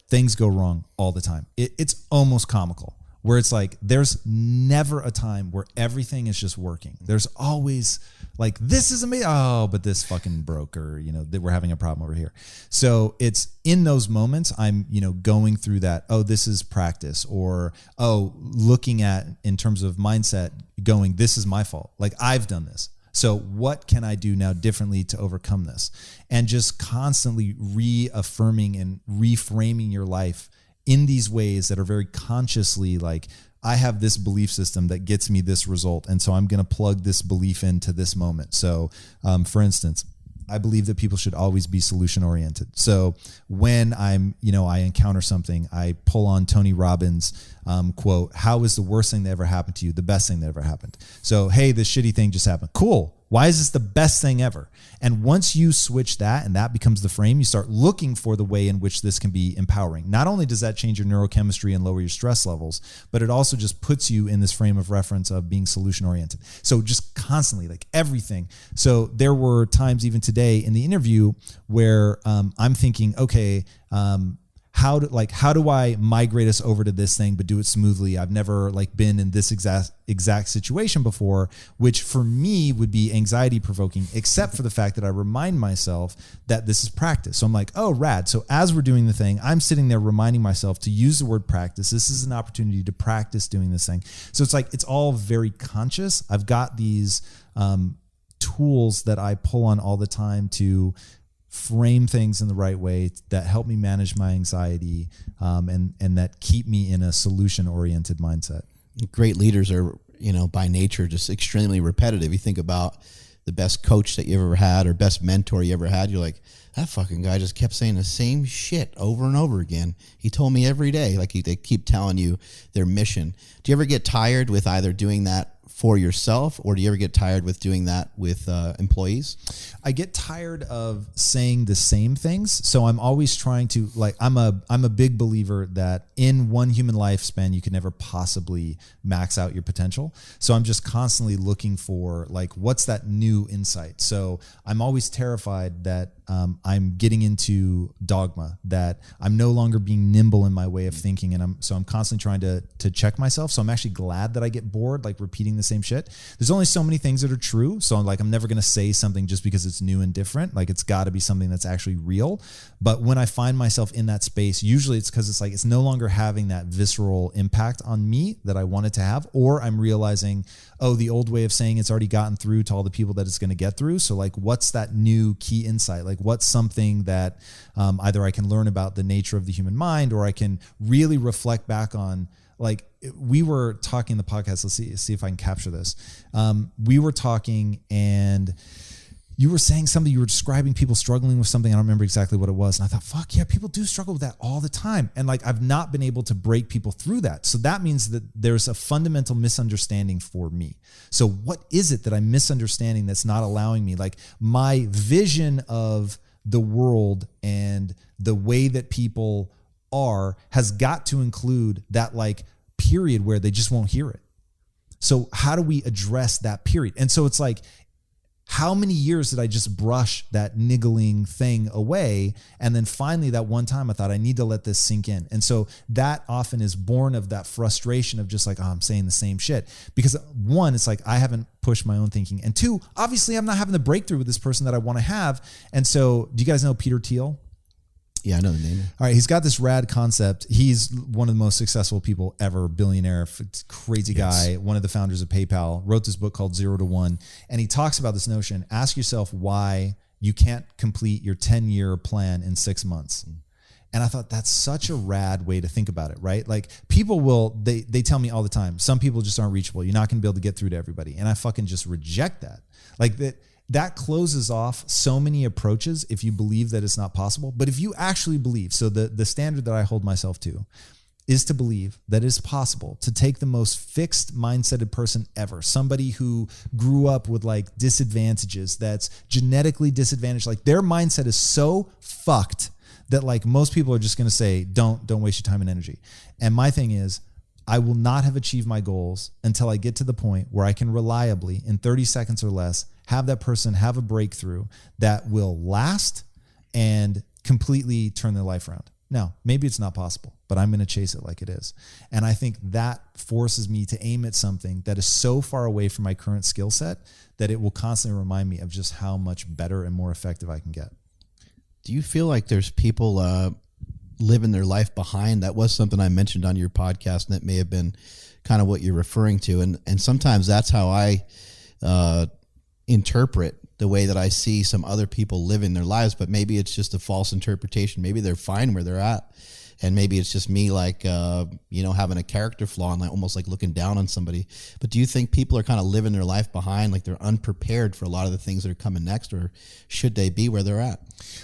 things go wrong all the time. It's almost comical, where it's like there's never a time where everything is just working. There's always like, this is amazing. Oh, but this fucking broke, or, we're having a problem over here. So it's in those moments I'm, going through that. Oh, this is practice, or, looking at in terms of mindset going, this is my fault. Like I've done this. So what can I do now differently to overcome this? And just constantly reaffirming and reframing your life in these ways that are very consciously like, I have this belief system that gets me this result, and so I'm going to plug this belief into this moment. So, for instance, I believe that people should always be solution oriented. So when I encounter something, I pull on Tony Robbins' quote, "How is the worst thing that ever happened to you the best thing that ever happened?" So, hey, this shitty thing just happened. Cool. Why is this the best thing ever? And once you switch that and that becomes the frame, you start looking for the way in which this can be empowering. Not only does that change your neurochemistry and lower your stress levels, but it also just puts you in this frame of reference of being solution oriented. So just constantly, like everything. So there were times even today in the interview where I'm thinking, okay, how do I migrate us over to this thing but do it smoothly? I've never been in this exact situation before, which for me would be anxiety provoking, except for the fact that I remind myself that this is practice. So I'm like, oh, rad. So as we're doing the thing, I'm sitting there reminding myself to use the word practice. This is an opportunity to practice doing this thing. So it's like, it's all very conscious. I've got these tools that I pull on all the time to frame things in the right way that help me manage my anxiety, and that keep me in a solution-oriented mindset. Great leaders are, by nature, just extremely repetitive. You think about the best coach that you ever had or best mentor you ever had. You're like, that fucking guy just kept saying the same shit over and over again. He told me every day. They keep telling you their mission. Do you ever get tired with either doing that for yourself, or do you ever get tired with doing that with employees? I get tired of saying the same things. So I'm always trying to, I'm a big believer that in one human lifespan, you can never possibly max out your potential. So I'm just constantly looking for what's that new insight? So I'm always terrified that I'm getting into dogma, that I'm no longer being nimble in my way of thinking. And I'm constantly trying to check myself. So I'm actually glad that I get bored, repeating the same shit. There's only so many things that are true. So I'm never going to say something just because it's new and different. It's got to be something that's actually real. But when I find myself in that space, usually it's because it's no longer having that visceral impact on me that I want it to have, or I'm realizing, oh, the old way of saying it's already gotten through to all the people that it's going to get through. So what's that new key insight? Like what's something that either I can learn about the nature of the human mind, or I can really reflect back on. Like we were talking in the podcast. Let's see if I can capture this. We were talking and you were saying something, you were describing people struggling with something. I don't remember exactly what it was. And I thought, fuck yeah, people do struggle with that all the time. And like, I've not been able to break people through that. So that means that there's a fundamental misunderstanding for me. So what is it that I'm misunderstanding that's not allowing me? Like my vision of the world and the way that people are has got to include that like period where they just won't hear it. So how do we address that period? And so it's like, how many years did I just brush that niggling thing away? And then finally that one time I thought I need to let this sink in. And so that often is born of that frustration of just like, oh, I'm saying the same shit. Because one, it's like, I haven't pushed my own thinking. And two, obviously I'm not having the breakthrough with this person that I want to have. And so do you guys know Peter Thiel? Yeah, I know the name. All right, he's got this rad concept. He's one of the most successful people ever, billionaire, crazy guy, one of the founders of PayPal, wrote this book called 0 to 1. And he talks about this notion, ask yourself why you can't complete your 10-year plan in 6 months. And I thought that's such a rad way to think about it, right? Like people will, they tell me all the time, some people just aren't reachable. You're not going to be able to get through to everybody. And I fucking just reject that. Like that closes off so many approaches if you believe that it's not possible. But if you actually believe, so the standard that I hold myself to is to believe that it's possible to take the most fixed mindseted person ever, somebody who grew up with like disadvantages, that's genetically disadvantaged, like their mindset is so fucked that like most people are just going to say, don't waste your time and energy. And my thing is, I will not have achieved my goals until I get to the point where I can reliably, in 30 seconds or less, have that person have a breakthrough that will last and completely turn their life around. Now, maybe it's not possible, but I'm going to chase it like it is. And I think that forces me to aim at something that is so far away from my current skill set that it will constantly remind me of just how much better and more effective I can get. Do you feel like there's people living their life behind? That was something I mentioned on your podcast, and that may have been kind of what you're referring to. And sometimes that's how I interpret the way that I see some other people living their lives, but maybe it's just a false interpretation. Maybe they're fine where they're at. And maybe it's just me like, having a character flaw and like almost like looking down on somebody. But do you think people are kind of living their life behind, like they're unprepared for a lot of the things that are coming next, or should they be where they're at?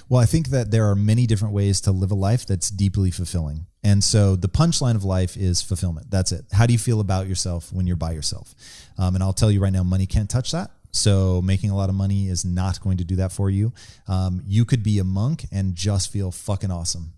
Well, I think that there are many different ways to live a life that's deeply fulfilling. And so the punchline of life is fulfillment. That's it. How do you feel about yourself when you're by yourself? And I'll tell you right now, money can't touch that. So making a lot of money is not going to do that for you. You could be a monk and just feel fucking awesome.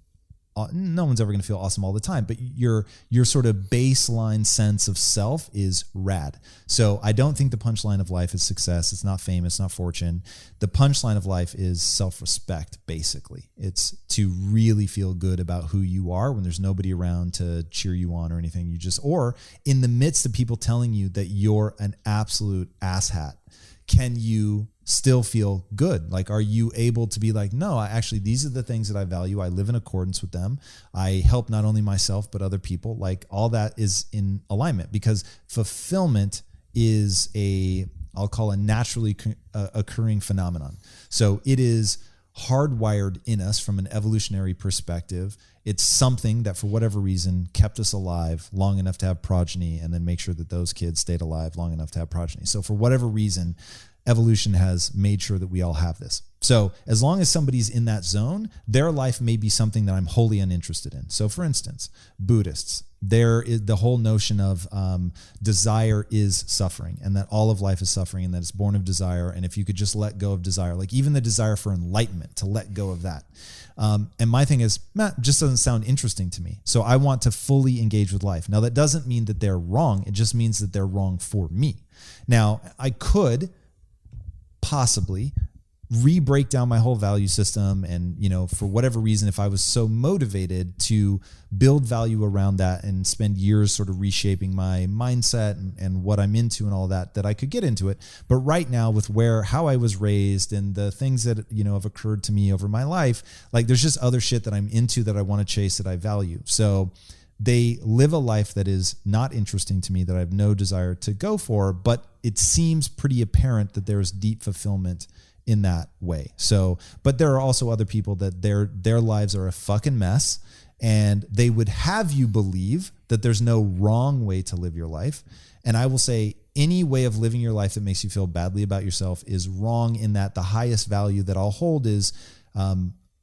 No one's ever going to feel awesome all the time, but your sort of baseline sense of self is rad. So I don't think the punchline of life is success. It's not fame. It's not fortune. The punchline of life is self-respect, basically. It's to really feel good about who you are when there's nobody around to cheer you on or anything. Or in the midst of people telling you that you're an absolute asshat, can you still feel good? Like, are you able to be like, no, actually, these are the things that I value. I live in accordance with them. I help not only myself, but other people. Like, all that is in alignment, because fulfillment is I'll call a naturally occurring phenomenon. So it is hardwired in us from an evolutionary perspective. It's something that for whatever reason kept us alive long enough to have progeny, and then make sure that those kids stayed alive long enough to have progeny. So for whatever reason, evolution has made sure that we all have this. So as long as somebody's in that zone, their life may be something that I'm wholly uninterested in. So for instance, Buddhists, there is the whole notion of desire is suffering, and that all of life is suffering, and that it's born of desire. And if you could just let go of desire, like even the desire for enlightenment, to let go of that. And my thing is, just doesn't sound interesting to me. So I want to fully engage with life. Now, that doesn't mean that they're wrong. It just means that they're wrong for me. Now, I could possibly re-break down my whole value system, and for whatever reason, if I was so motivated to build value around that and spend years sort of reshaping my mindset and what I'm into and all that I could get into it. But right now, with how I was raised and the things that have occurred to me over my life, like there's just other shit that I'm into that I want to chase, that I value. So they live a life that is not interesting to me, that I have no desire to go for, but it seems pretty apparent that there is deep fulfillment in that way. So, but there are also other people that their lives are a fucking mess, and they would have you believe that there's no wrong way to live your life. And I will say any way of living your life that makes you feel badly about yourself is wrong, in that the highest value that I'll hold is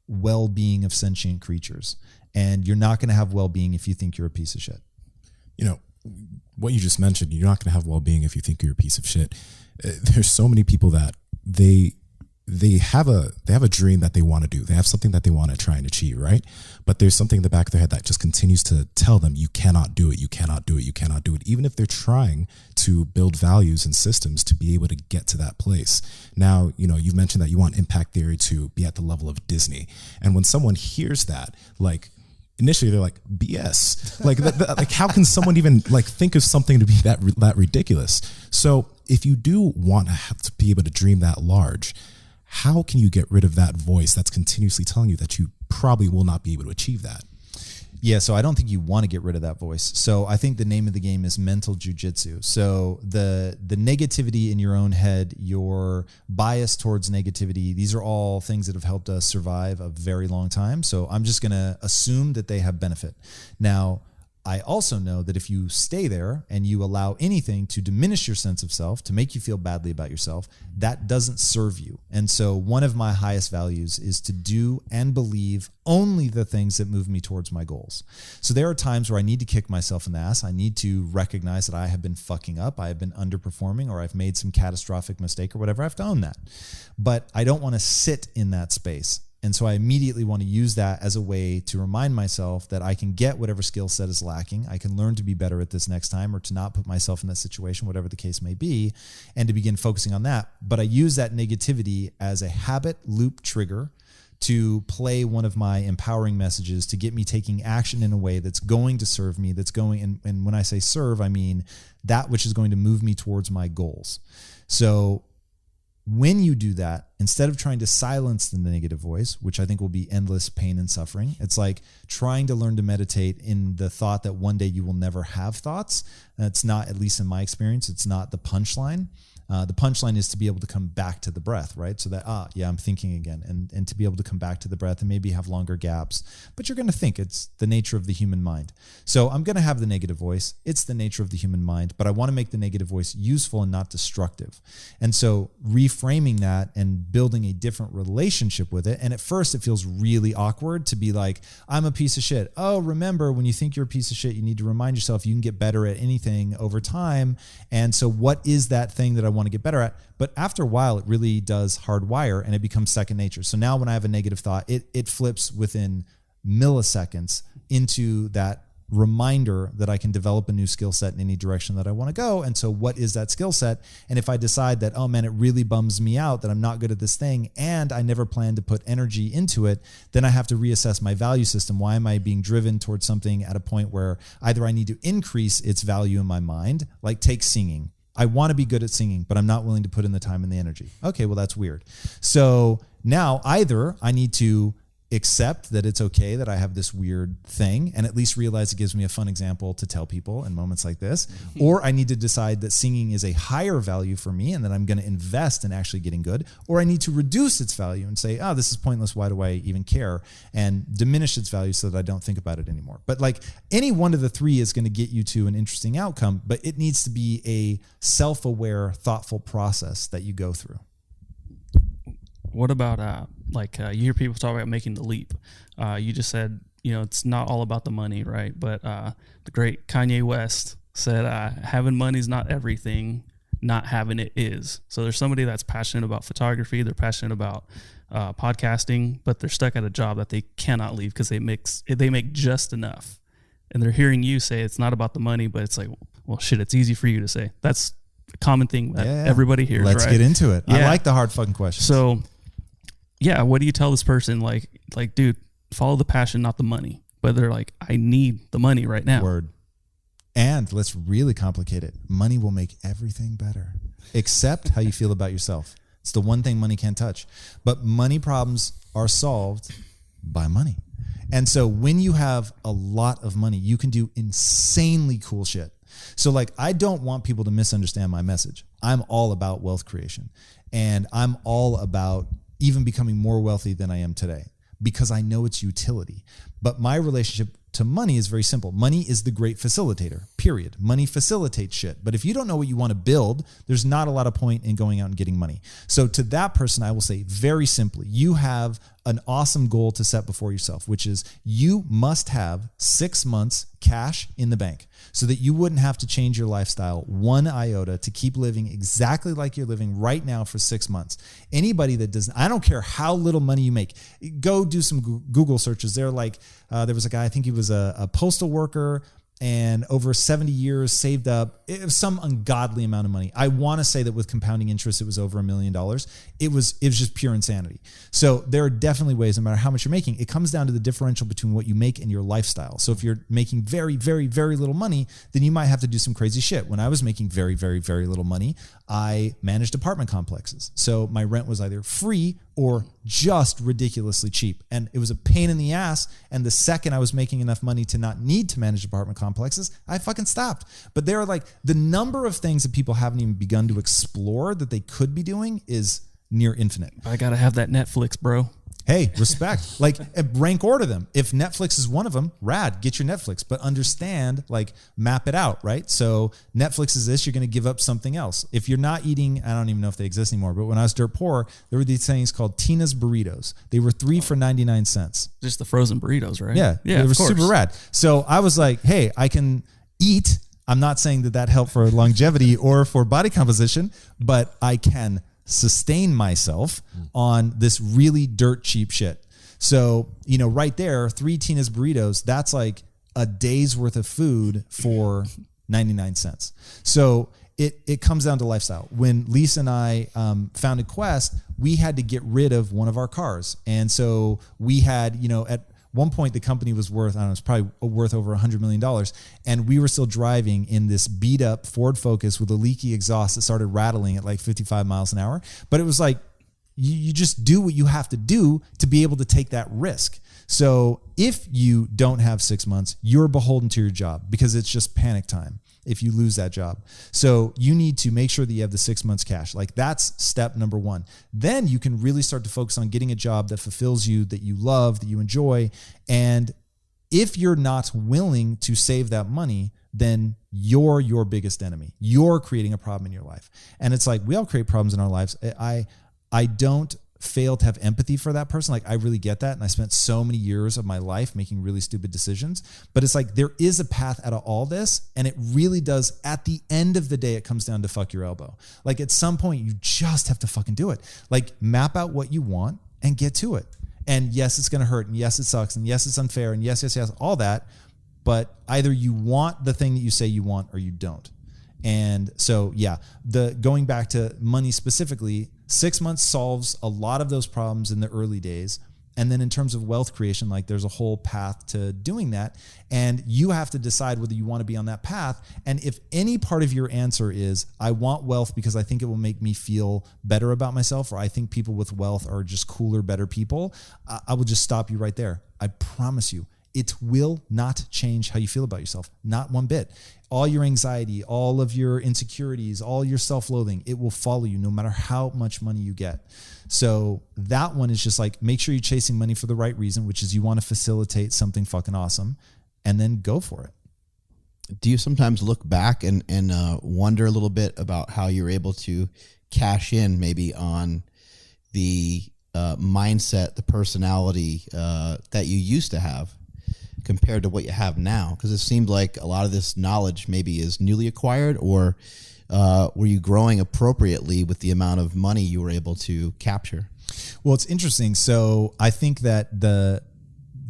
well-being of sentient creatures. And you're not going to have well-being if you think you're a piece of shit. You know, what you just mentioned, you're not going to have well-being if you think you're a piece of shit. There's so many people that they have a dream that they want to do. They have something that they want to try and achieve, right? But there's something in the back of their head that just continues to tell them, you cannot do it, you cannot do it, you cannot do it, even if they're trying to build values and systems to be able to get to that place. Now, you know, you've mentioned that you want impact theory to be at the level of Disney. And when someone hears that, like, initially they're like, BS. Like how can someone even like think of something to be that ridiculous? So if you do want to have to be able to dream that large, how can you get rid of that voice that's continuously telling you that you probably will not be able to achieve that? Yeah, so I don't think you want to get rid of that voice. So I think the name of the game is mental jiu-jitsu. So the negativity in your own head, your bias towards negativity, these are all things that have helped us survive a very long time. So I'm just going to assume that they have benefit. Now, I also know that if you stay there and you allow anything to diminish your sense of self, to make you feel badly about yourself, that doesn't serve you. And so one of my highest values is to do and believe only the things that move me towards my goals. So there are times where I need to kick myself in the ass. I need to recognize that I have been fucking up, I have been underperforming, or I've made some catastrophic mistake or whatever. I have to own that. But I don't want to sit in that space. And so I immediately want to use that as a way to remind myself that I can get whatever skill set is lacking. I can learn to be better at this next time, or to not put myself in that situation, whatever the case may be, and to begin focusing on that. But I use that negativity as a habit loop trigger to play one of my empowering messages to get me taking action in a way that's going to serve me, that's going, and when I say serve, I mean that which is going to move me towards my goals. So when you do that, instead of trying to silence the negative voice, which I think will be endless pain and suffering, it's like trying to learn to meditate in the thought that one day you will never have thoughts. That's not, at least in my experience, it's not the punchline. The punchline is to be able to come back to the breath, right? So that, I'm thinking again, and to be able to come back to the breath and maybe have longer gaps, but you're going to think. It's the nature of the human mind. So I'm going to have the negative voice. It's the nature of the human mind, but I want to make the negative voice useful and not destructive. And so reframing that and building a different relationship with it. And at first it feels really awkward to be like, I'm a piece of shit. Oh, remember, when you think you're a piece of shit, you need to remind yourself you can get better at anything over time. And so what is that thing that I want to get better at? But after a while, it really does hardwire and it becomes second nature. So now when I have a negative thought, it flips within milliseconds into that reminder that I can develop a new skill set in any direction that I want to go. And so what is that skill set? And if I decide that, oh man, it really bums me out that I'm not good at this thing and I never plan to put energy into it, then I have to reassess my value system. Why am I being driven towards something at a point where either I need to increase its value in my mind, like take singing. I want to be good at singing, but I'm not willing to put in the time and the energy. Okay, well, that's weird. So now either I need to accept that it's okay that I have this weird thing and at least realize it gives me a fun example to tell people in moments like this, or I need to decide that singing is a higher value for me and that I'm going to invest in actually getting good, or I need to reduce its value and say, oh, this is pointless. Why do I even care? And diminish its value so that I don't think about it anymore. But like any one of the three is going to get you to an interesting outcome, but it needs to be a self-aware, thoughtful process that you go through. What about you hear people talk about making the leap? You just said, it's not all about the money, right? But the great Kanye West said, having money is not everything, not having it is. So there's somebody that's passionate about photography, they're passionate about podcasting, but they're stuck at a job that they cannot leave because they make just enough. And they're hearing you say it's not about the money, but it's like, well, shit, it's easy for you to say. That's a common thing that everybody hears. Let's get into it. Yeah. I like the hard fucking questions. So yeah, what do you tell this person? Like, dude, follow the passion, not the money. But they're like, I need the money right now. Word. And let's really complicate it. Money will make everything better, except how you feel about yourself. It's the one thing money can't touch. But money problems are solved by money. And so when you have a lot of money, you can do insanely cool shit. So like, I don't want people to misunderstand my message. I'm all about wealth creation, and I'm all about even becoming more wealthy than I am today because I know its utility. But my relationship to money is very simple. Money is the great facilitator, period. Money facilitates shit. But if you don't know what you want to build, there's not a lot of point in going out and getting money. So to that person, I will say very simply, you have an awesome goal to set before yourself, which is you must have 6 months cash in the bank so that you wouldn't have to change your lifestyle one iota to keep living exactly like you're living right now for 6 months. Anybody that doesn't, I don't care how little money you make, go do some Google searches. They're like, there was a guy, I think he was a postal worker, and over 70 years saved up some ungodly amount of money. I want to say that with compounding interest, it was over $1 million. It was just pure insanity. So there are definitely ways, no matter how much you're making, it comes down to the differential between what you make and your lifestyle. So if you're making very, very, very little money, then you might have to do some crazy shit. When I was making very, very, very little money, I managed apartment complexes. So my rent was either free or just ridiculously cheap. And it was a pain in the ass. And the second I was making enough money to not need to manage apartment complexes, I fucking stopped. But there are like the number of things that people haven't even begun to explore that they could be doing is near infinite. I got to have that Netflix, bro. Hey, respect. Like, rank order them. If Netflix is one of them, rad, get your Netflix. But understand, like, map it out, right? So Netflix is this, you're going to give up something else. If you're not eating, I don't even know if they exist anymore, but when I was dirt poor, there were these things called Tina's Burritos. They were 3 for 99 cents. Just the frozen burritos, right? Yeah, they were super rad. So I was like, hey, I can eat. I'm not saying that helped for longevity or for body composition, but I can sustain myself on this really dirt cheap shit. So, right there, 3 Tina's Burritos, that's like a day's worth of food for 99 cents. So it comes down to lifestyle. When Lisa and I founded Quest, we had to get rid of one of our cars. And so we had, at one point the company was worth, I don't know, it's probably worth over $100 million. And we were still driving in this beat up Ford Focus with a leaky exhaust that started rattling at like 55 miles an hour. But it was like, you just do what you have to do to be able to take that risk. So if you don't have 6 months, you're beholden to your job because it's just panic time if you lose that job. So you need to make sure that you have the 6 months cash. Like, that's step number one. Then you can really start to focus on getting a job that fulfills you, that you love, that you enjoy. And if you're not willing to save that money, then you're your biggest enemy. You're creating a problem in your life. And it's like, we all create problems in our lives. I don't fail to have empathy for that person. Like, I really get that. And I spent so many years of my life making really stupid decisions, but it's like, there is a path out of all this. And it really does. At the end of the day, it comes down to fuck your elbow. Like, at some point you just have to fucking do it. Like, map out what you want and get to it. And yes, it's going to hurt. And yes, it sucks. And yes, it's unfair. And yes, all that. But either you want the thing that you say you want or you don't. And so, yeah, going back to money specifically, 6 months solves a lot of those problems in the early days. And then in terms of wealth creation, like, there's a whole path to doing that. And you have to decide whether you want to be on that path. And if any part of your answer is, I want wealth because I think it will make me feel better about myself, or I think people with wealth are just cooler, better people, I will just stop you right there. I promise you. It will not change how you feel about yourself. Not one bit. All your anxiety, all of your insecurities, all your self-loathing, it will follow you no matter how much money you get. So that one is just like, make sure you're chasing money for the right reason, which is you want to facilitate something fucking awesome, and then go for it. Do you sometimes look back and wonder a little bit about how you're able to cash in maybe on the mindset, the personality that you used to have, compared to what you have now? Because it seemed like a lot of this knowledge maybe is newly acquired, or were you growing appropriately with the amount of money you were able to capture? Well, it's interesting. So I think that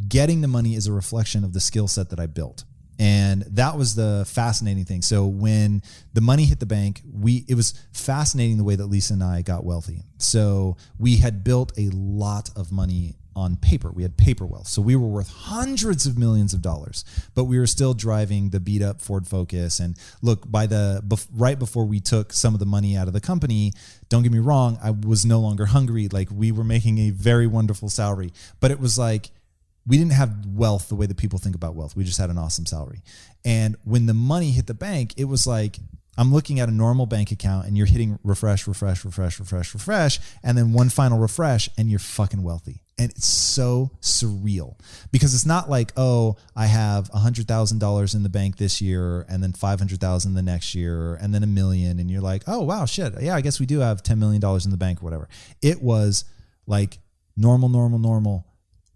getting the money is a reflection of the skill set that I built. And that was the fascinating thing. So when the money hit the bank, it was fascinating the way that Lisa and I got wealthy. So we had built a lot of money on paper. We had paper wealth. So we were worth hundreds of millions of dollars, but we were still driving the beat up Ford Focus. And look, right before we took some of the money out of the company, don't get me wrong, I was no longer hungry. Like, we were making a very wonderful salary, but it was like, we didn't have wealth the way that people think about wealth. We just had an awesome salary. And when the money hit the bank, it was like, I'm looking at a normal bank account and you're hitting refresh, and then one final refresh and you're fucking wealthy. And it's so surreal because it's not like, oh, I have $100,000 in the bank this year and then 500,000 the next year and then $1 million. And you're like, oh, wow, shit. Yeah, I guess we do have $10 million in the bank or whatever. It was like normal,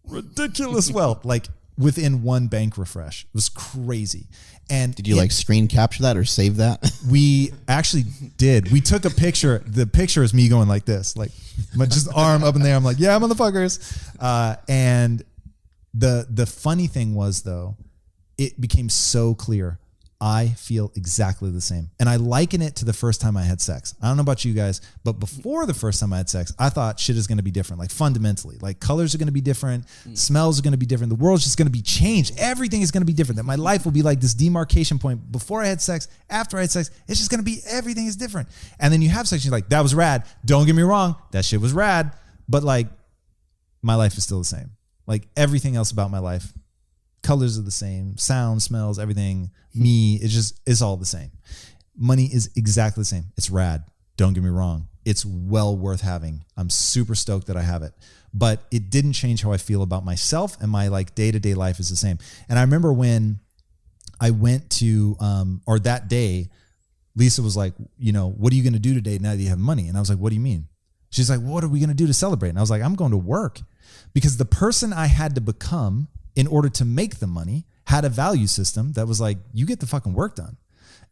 ridiculous wealth, like within one bank refresh. It was crazy. And did you like screen capture that or save that? We actually did. We took a picture. The picture is me going like this, like my just arm up in there. I'm like, yeah, motherfuckers. And the funny thing was though, it became so clear. I feel exactly the same. And I liken it to the first time I had sex. I don't know about you guys, but before the first time I had sex, I thought shit is going to be different, like fundamentally. Like colors are going to be different, smells are going to be different, the world's just going to be changed. Everything is going to be different. That my life will be like this demarcation point. Before I had sex, after I had sex, it's just going to be, everything is different. And then you have sex, and you're like, that was rad. Don't get me wrong, that shit was rad. But like, my life is still the same. Like everything else about my life, colors are the same, sound, smells, everything, me, it's all the same. Money is exactly the same. It's rad. Don't get me wrong. It's well worth having. I'm super stoked that I have it, but it didn't change how I feel about myself, and my like day-to-day life is the same. And I remember when I went to, or that day, Lisa was like, you know, what are you going to do today now that you have money? And I was like, what do you mean? She's like, what are we going to do to celebrate? And I was like, I'm going to work, because the person I had to become in order to make the money had a value system that was like, you get the fucking work done.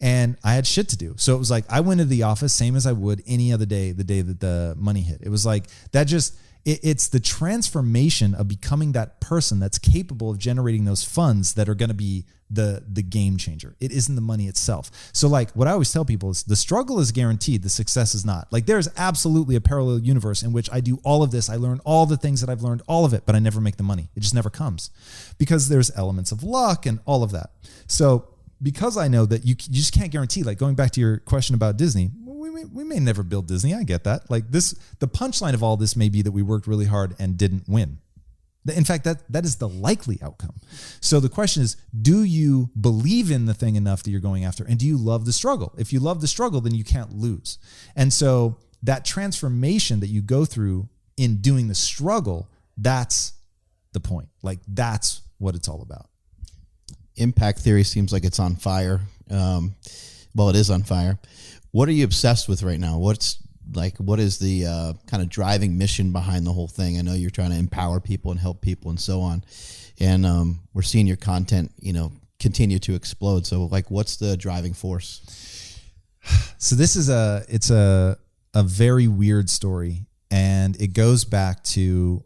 And I had shit to do. So it was like, I went to the office same as I would any other day, the day that the money hit. It was like, that just, it's the transformation of becoming that person that's capable of generating those funds that are going to be the game changer. It isn't the money itself. So like what I always tell people is the struggle is guaranteed. The success is not. Like there's absolutely a parallel universe in which I do all of this. I learn all the things that I've learned, all of it, but I never make the money. It just never comes because there's elements of luck and all of that. So because I know that you just can't guarantee, like going back to your question about Disney, we may never build Disney. I get that. Like this, the punchline of all this may be that we worked really hard and didn't win. In fact, that is the likely outcome. So the question is, do you believe in the thing enough that you're going after? And do you love the struggle? If you love the struggle, then you can't lose. And so that transformation that you go through in doing the struggle, that's the point. Like that's what it's all about. Impact theory seems like it's on fire. Well, it is on fire. What are you obsessed with right now? What is the kind of driving mission behind the whole thing? I know you're trying to empower people and help people and so on. And we're seeing your content, continue to explode. So like, what's the driving force? So this is it's a very weird story. And it goes back to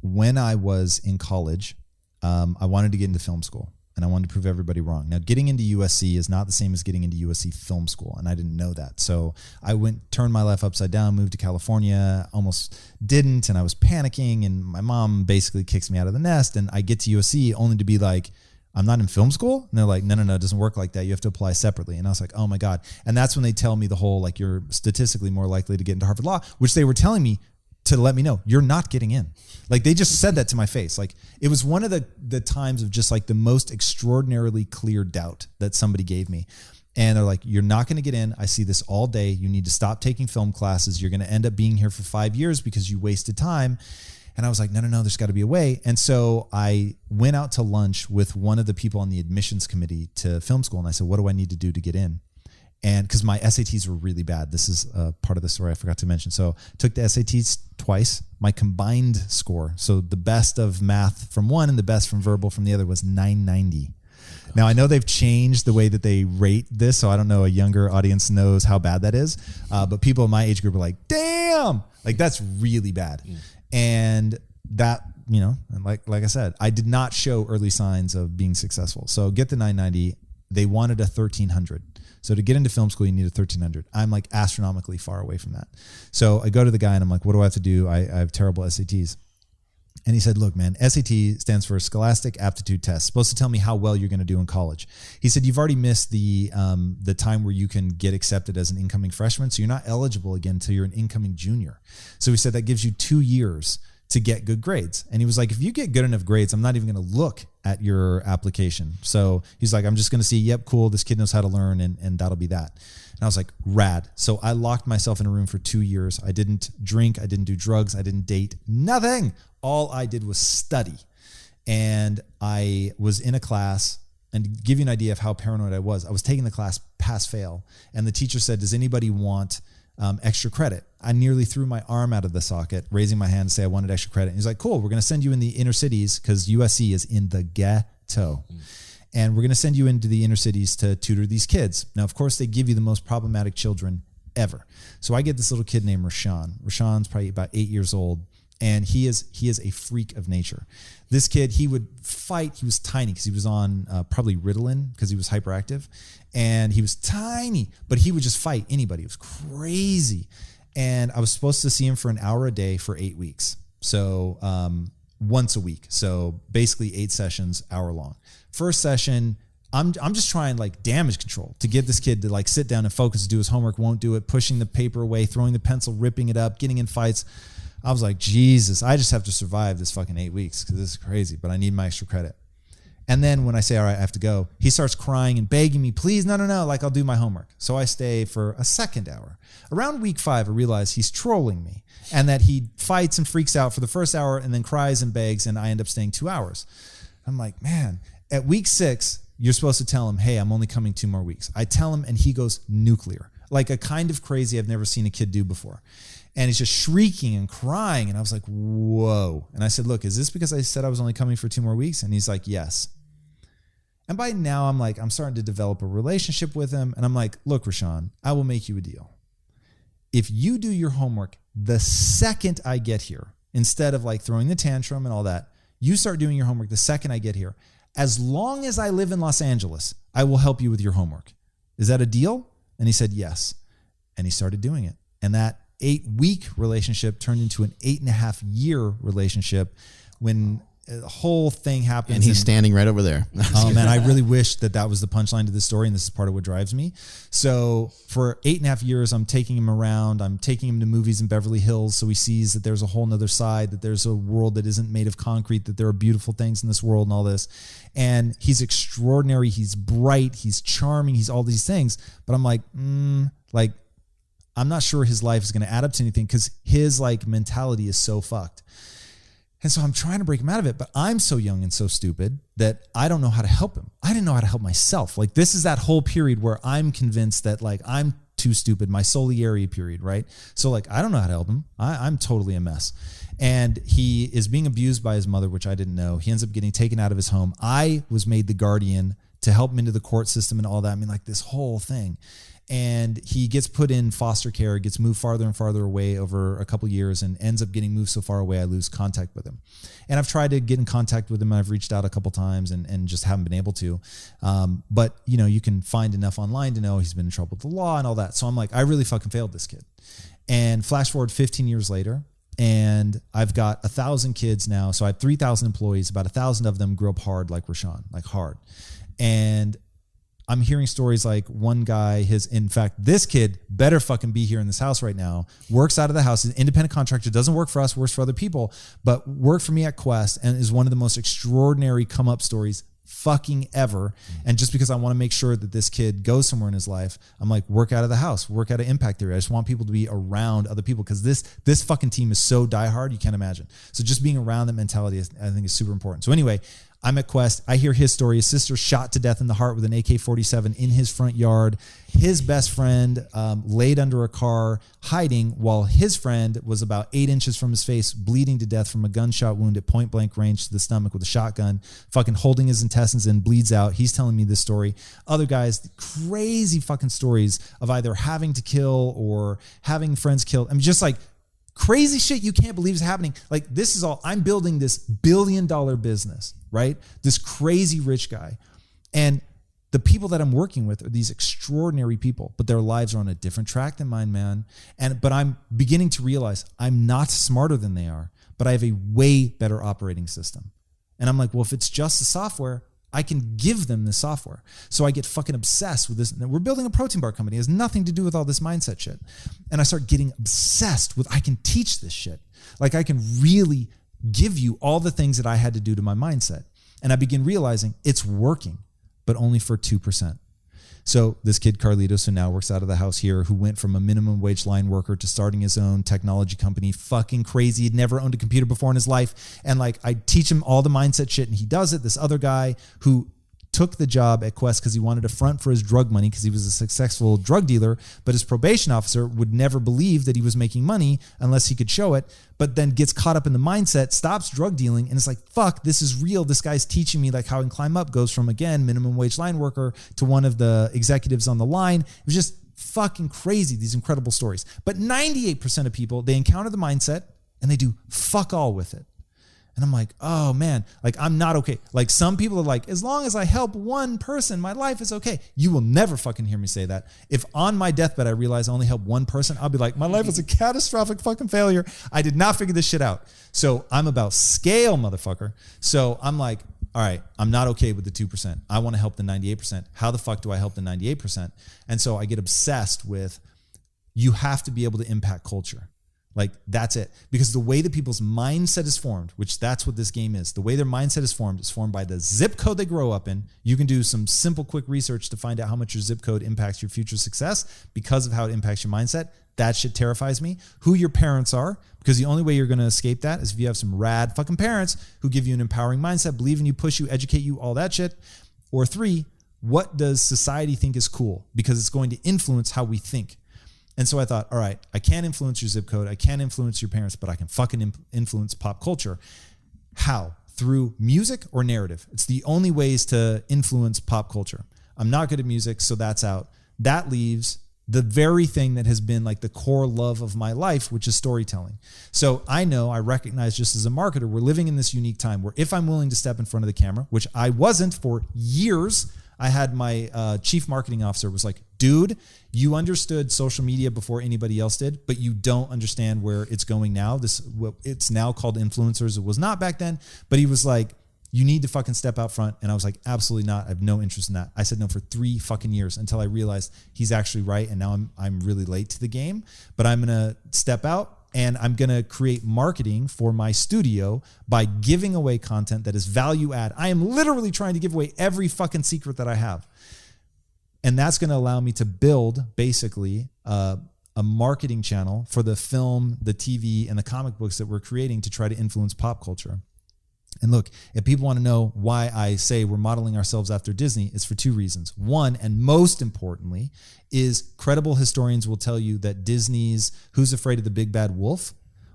when I was in college. I wanted to get into film school. And I wanted to prove everybody wrong. Now, getting into USC is not the same as getting into USC Film School, and I didn't know that. So I turned my life upside down, moved to California, almost didn't, and I was panicking, and my mom basically kicks me out of the nest, and I get to USC only to be like, I'm not in film school? And they're like, no, it doesn't work like that. You have to apply separately. And I was like, oh my God. And that's when they tell me the whole, like, you're statistically more likely to get into Harvard Law, which they were telling me to let me know you're not getting in. Like they just said that to my face. Like it was one of the times of just like the most extraordinarily clear doubt that somebody gave me. And they're like, you're not going to get in. I see this all day. You need to stop taking film classes. You're going to end up being here for 5 years because you wasted time. And I was like, no, there's got to be a way. And so I went out to lunch with one of the people on the admissions committee to film school. And I said, what do I need to do to get in? And because my SATs were really bad. This is part of the story I forgot to mention. So took the SATs twice. My combined score, so the best of math from one and the best from verbal from the other, was 990. Now I know they've changed the way that they rate this, so I don't know, a younger audience knows how bad that is. But people in my age group are like, damn, like that's really bad. And that, and like I said, I did not show early signs of being successful. So get the 990. They wanted a 1300. So to get into film school, you need a 1300. I'm like astronomically far away from that. So I go to the guy and I'm like, what do I have to do? I have terrible SATs. And he said, look, man, SAT stands for Scholastic Aptitude Test. It's supposed to tell me how well you're going to do in college. He said, you've already missed the time where you can get accepted as an incoming freshman. So you're not eligible again until you're an incoming junior. So he said that gives you 2 years to get good grades. And he was like, if you get good enough grades, I'm not even going to look at your application. So he's like, I'm just going to see, yep, cool, this kid knows how to learn, and that'll be that. And I was like, rad. So I locked myself in a room for 2 years. I didn't drink. I didn't do drugs. I didn't date. Nothing. All I did was study. And I was in a class, and to give you an idea of how paranoid I was taking the class pass fail. And the teacher said, does anybody want extra credit? I nearly threw my arm out of the socket, raising my hand to say I wanted extra credit. And he's like, cool, we're going to send you in the inner cities, because USC is in the ghetto. And we're going to send you into the inner cities to tutor these kids. Now, of course, they give you the most problematic children ever. So I get this little kid named Rashawn. Rashawn's probably about 8 years old. And he is a freak of nature. This kid, he would fight. He was tiny because he was on probably Ritalin because he was hyperactive. And he was tiny, but he would just fight anybody. It was crazy. And I was supposed to see him for an hour a day for 8 weeks. So once a week. So basically 8 sessions, hour long. First session, I'm just trying like damage control to get this kid to like sit down and focus, do his homework, won't do it, pushing the paper away, throwing the pencil, ripping it up, getting in fights. I was like, Jesus, I just have to survive this fucking 8 weeks because this is crazy, but I need my extra credit. And then when I say, all right, I have to go, he starts crying and begging me, please, no, like I'll do my homework. So I stay for a second hour. Around week 5, I realize he's trolling me and that he fights and freaks out for the first hour and then cries and begs, and I end up staying 2 hours. I'm like, man, at week 6, you're supposed to tell him, hey, I'm only coming 2 more weeks. I tell him and he goes nuclear, like a kind of crazy I've never seen a kid do before. And he's just shrieking and crying. And I was like, whoa. And I said, look, is this because I said I was only coming for 2 more weeks? And he's like, yes. And by now I'm starting to develop a relationship with him. And I'm like, look, Rashawn, I will make you a deal. If you do your homework the second I get here, instead of like throwing the tantrum and all that, you start doing your homework the second I get here. As long as I live in Los Angeles, I will help you with your homework. Is that a deal? And he said, yes. And he started doing it. And that 8-week relationship turned into an 8.5-year relationship when the whole thing happens. And he's standing right over there. Oh man, I really wish that was the punchline to this story, and this is part of what drives me. So for 8.5 years, I'm taking him around. I'm taking him to movies in Beverly Hills, so he sees that there's a whole nother side, that there's a world that isn't made of concrete, that there are beautiful things in this world and all this. And he's extraordinary. He's bright. He's charming. He's all these things. But I'm like, I'm not sure his life is going to add up to anything because his like mentality is so fucked. And so I'm trying to break him out of it, but I'm so young and so stupid that I don't know how to help him. I didn't know how to help myself. Like this is that whole period where I'm convinced that like I'm too stupid, my Solieri period, right? So like I don't know how to help him. I'm totally a mess. And he is being abused by his mother, which I didn't know. He ends up getting taken out of his home. I was made the guardian to help him into the court system and all that. I mean, like this whole thing. And he gets put in foster care, gets moved farther and farther away over a couple of years, and ends up getting moved so far away I lose contact with him. And I've tried to get in contact with him. I've reached out a couple times and just haven't been able to. But you can find enough online to know he's been in trouble with the law and all that. So I'm like, I really fucking failed this kid. And flash forward 15 years later, and I've got 1,000 kids now. So I have 3,000 employees. About 1,000 of them grew up hard like Rashawn, like hard. And I'm hearing stories like one guy, in fact, this kid better fucking be here in this house right now, works out of the house, is an independent contractor, doesn't work for us, works for other people, but worked for me at Quest and is one of the most extraordinary come up stories fucking ever. And just because I want to make sure that this kid goes somewhere in his life, I'm like, work out of the house, work out of impact theory. I just want people to be around other people because this fucking team is so diehard, you can't imagine. So just being around that mentality, I think is super important. So anyway, I'm at Quest. I hear his story. His sister shot to death in the heart with an AK-47 in his front yard. His best friend laid under a car hiding while his friend was about 8 inches from his face, bleeding to death from a gunshot wound at point blank range to the stomach with a shotgun, fucking holding his intestines in, bleeds out. He's telling me this story. Other guys, crazy fucking stories of either having to kill or having friends killed. I mean, just like crazy shit you can't believe is happening. Like this is all, I'm building this $1 billion business, right? This crazy rich guy. And the people that I'm working with are these extraordinary people, but their lives are on a different track than mine, man. But I'm beginning to realize I'm not smarter than they are, but I have a way better operating system. And I'm like, well, if it's just the software, I can give them the software. So I get fucking obsessed with this. We're building a protein bar company. It has nothing to do with all this mindset shit. And I start getting obsessed with, I can teach this shit. Like I can really give you all the things that I had to do to my mindset. And I begin realizing it's working, but only for 2%. So this kid, Carlitos, who now works out of the house here, who went from a minimum wage line worker to starting his own technology company, fucking crazy. He'd never owned a computer before in his life. And like, I teach him all the mindset shit and he does it. This other guy who took the job at Quest because he wanted to front for his drug money because he was a successful drug dealer, but his probation officer would never believe that he was making money unless he could show it, but then gets caught up in the mindset, stops drug dealing, and it's like, fuck, this is real. This guy's teaching me like how I can climb up, goes from, again, minimum wage line worker to one of the executives on the line. It was just fucking crazy, these incredible stories. But 98% of people, they encounter the mindset and they do fuck all with it. And I'm like, oh man, like I'm not okay. Like some people are like, as long as I help one person, my life is okay. You will never fucking hear me say that. If on my deathbed I realize I only help one person, I'll be like, my life is a catastrophic fucking failure. I did not figure this shit out. So I'm about scale, motherfucker. So I'm like, all right, I'm not okay with the 2%. I want to help the 98%. How the fuck do I help the 98%? And so I get obsessed with, you have to be able to impact culture. Like that's it. Because the way that people's mindset is formed, which that's what this game is, the way their mindset is formed by the zip code they grow up in. You can do some simple, quick research to find out how much your zip code impacts your future success because of how it impacts your mindset. That shit terrifies me. Who your parents are, because the only way you're going to escape that is if you have some rad fucking parents who give you an empowering mindset, believe in you, push you, educate you, all that shit. Or 3, what does society think is cool? Because it's going to influence how we think. And so I thought, all right, I can't influence your zip code. I can't influence your parents, but I can fucking influence pop culture. How? Through music or narrative. It's the only ways to influence pop culture. I'm not good at music, so that's out. That leaves the very thing that has been like the core love of my life, which is storytelling. So I recognize just as a marketer, we're living in this unique time where if I'm willing to step in front of the camera, which I wasn't for years, I had my chief marketing officer was like, dude, you understood social media before anybody else did, but you don't understand where it's going now. It's now called influencers. It was not back then, but he was like, you need to fucking step out front. And I was like, absolutely not. I have no interest in that. I said no for 3 fucking years until I realized he's actually right. And now I'm really late to the game, but I'm going to step out. And I'm going to create marketing for my studio by giving away content that is value add. I am literally trying to give away every fucking secret that I have. And that's going to allow me to build basically a marketing channel for the film, the TV, and the comic books that we're creating to try to influence pop culture. And look, if people want to know why I say we're modeling ourselves after Disney, it's for 2 reasons. One, and most importantly, is credible historians will tell you that Disney's Who's Afraid of the Big Bad Wolf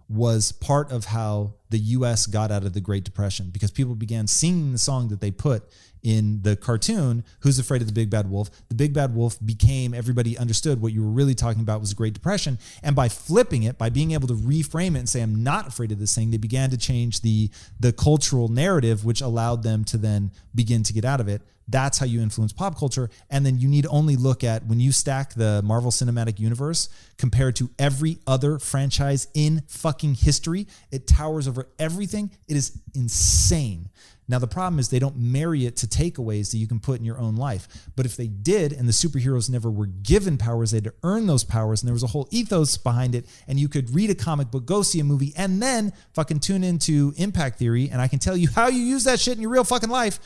was part of how the U.S. got out of the Great Depression, because people began singing the song that they put in the cartoon, Who's Afraid of the Big Bad Wolf. The Big Bad Wolf became, everybody understood what you were really talking about was the Great Depression. And by flipping it, by being able to reframe it and say, I'm not afraid of this thing, they began to change the cultural narrative, which allowed them to then begin to get out of it. That's how you influence pop culture. And then you need only look at when you stack the Marvel Cinematic Universe compared to every other franchise in fucking history, it towers over everything. It is insane. Now, the problem is they don't marry it to takeaways that you can put in your own life. But if they did, and the superheroes never were given powers, they had to earn those powers, and there was a whole ethos behind it, and you could read a comic book, go see a movie, and then fucking tune into impact theory, and I can tell you how you use that shit in your real fucking life,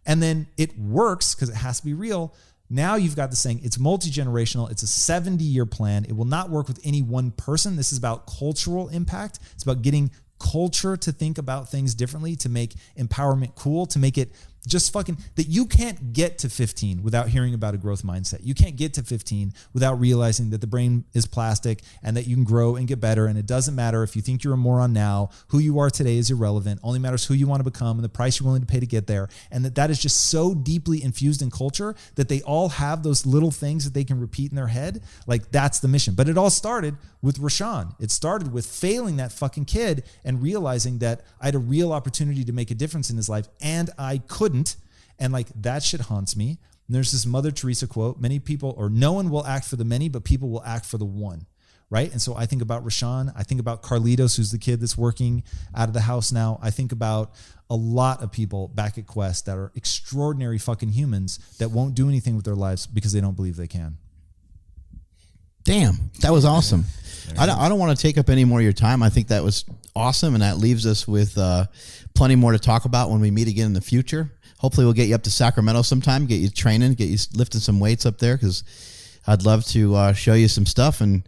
and then it works because it has to be real. Now you've got this thing, it's multi-generational, it's a 70-year plan. It will not work with any one person. This is about cultural impact. It's about getting culture to think about things differently, to make empowerment cool, to make it just fucking, that you can't get to 15 without hearing about a growth mindset. You can't get to 15 without realizing that the brain is plastic and that you can grow and get better. And it doesn't matter if you think you're a moron now, who you are today is irrelevant. Only matters who you want to become and the price you're willing to pay to get there. And that is just so deeply infused in culture that they all have those little things that they can repeat in their head. Like that's the mission. But it all started with Rashawn. It started with failing that fucking kid and realizing that I had a real opportunity to make a difference in his life and I couldn't. And like that shit haunts me. And there's this Mother Teresa quote, many people, or no one will act for the many, but people will act for the one, right? And so I think about Rashawn. I think about Carlitos, who's the kid that's working out of the house now. I think about a lot of people back at Quest that are extraordinary fucking humans that won't do anything with their lives because they don't believe they can. Damn, that was awesome. I don't want to take up any more of your time. I think that was awesome, and that leaves us with plenty more to talk about when we meet again in the future. Hopefully we'll get you up to Sacramento sometime, get you training, get you lifting some weights up there, because I'd love to show you some stuff and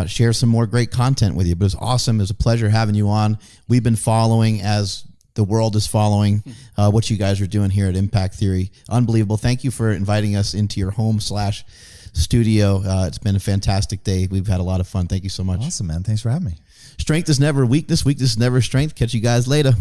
share some more great content with you. But it was awesome. It was a pleasure having you on. We've been following as the world is following what you guys are doing here at Impact Theory. Unbelievable. Thank you for inviting us into your home/studio. It's been a fantastic day. We've had a lot of fun. Thank you so much. Awesome, man. Thanks for having me. Strength is never weakness. Weakness is never strength. Catch you guys later.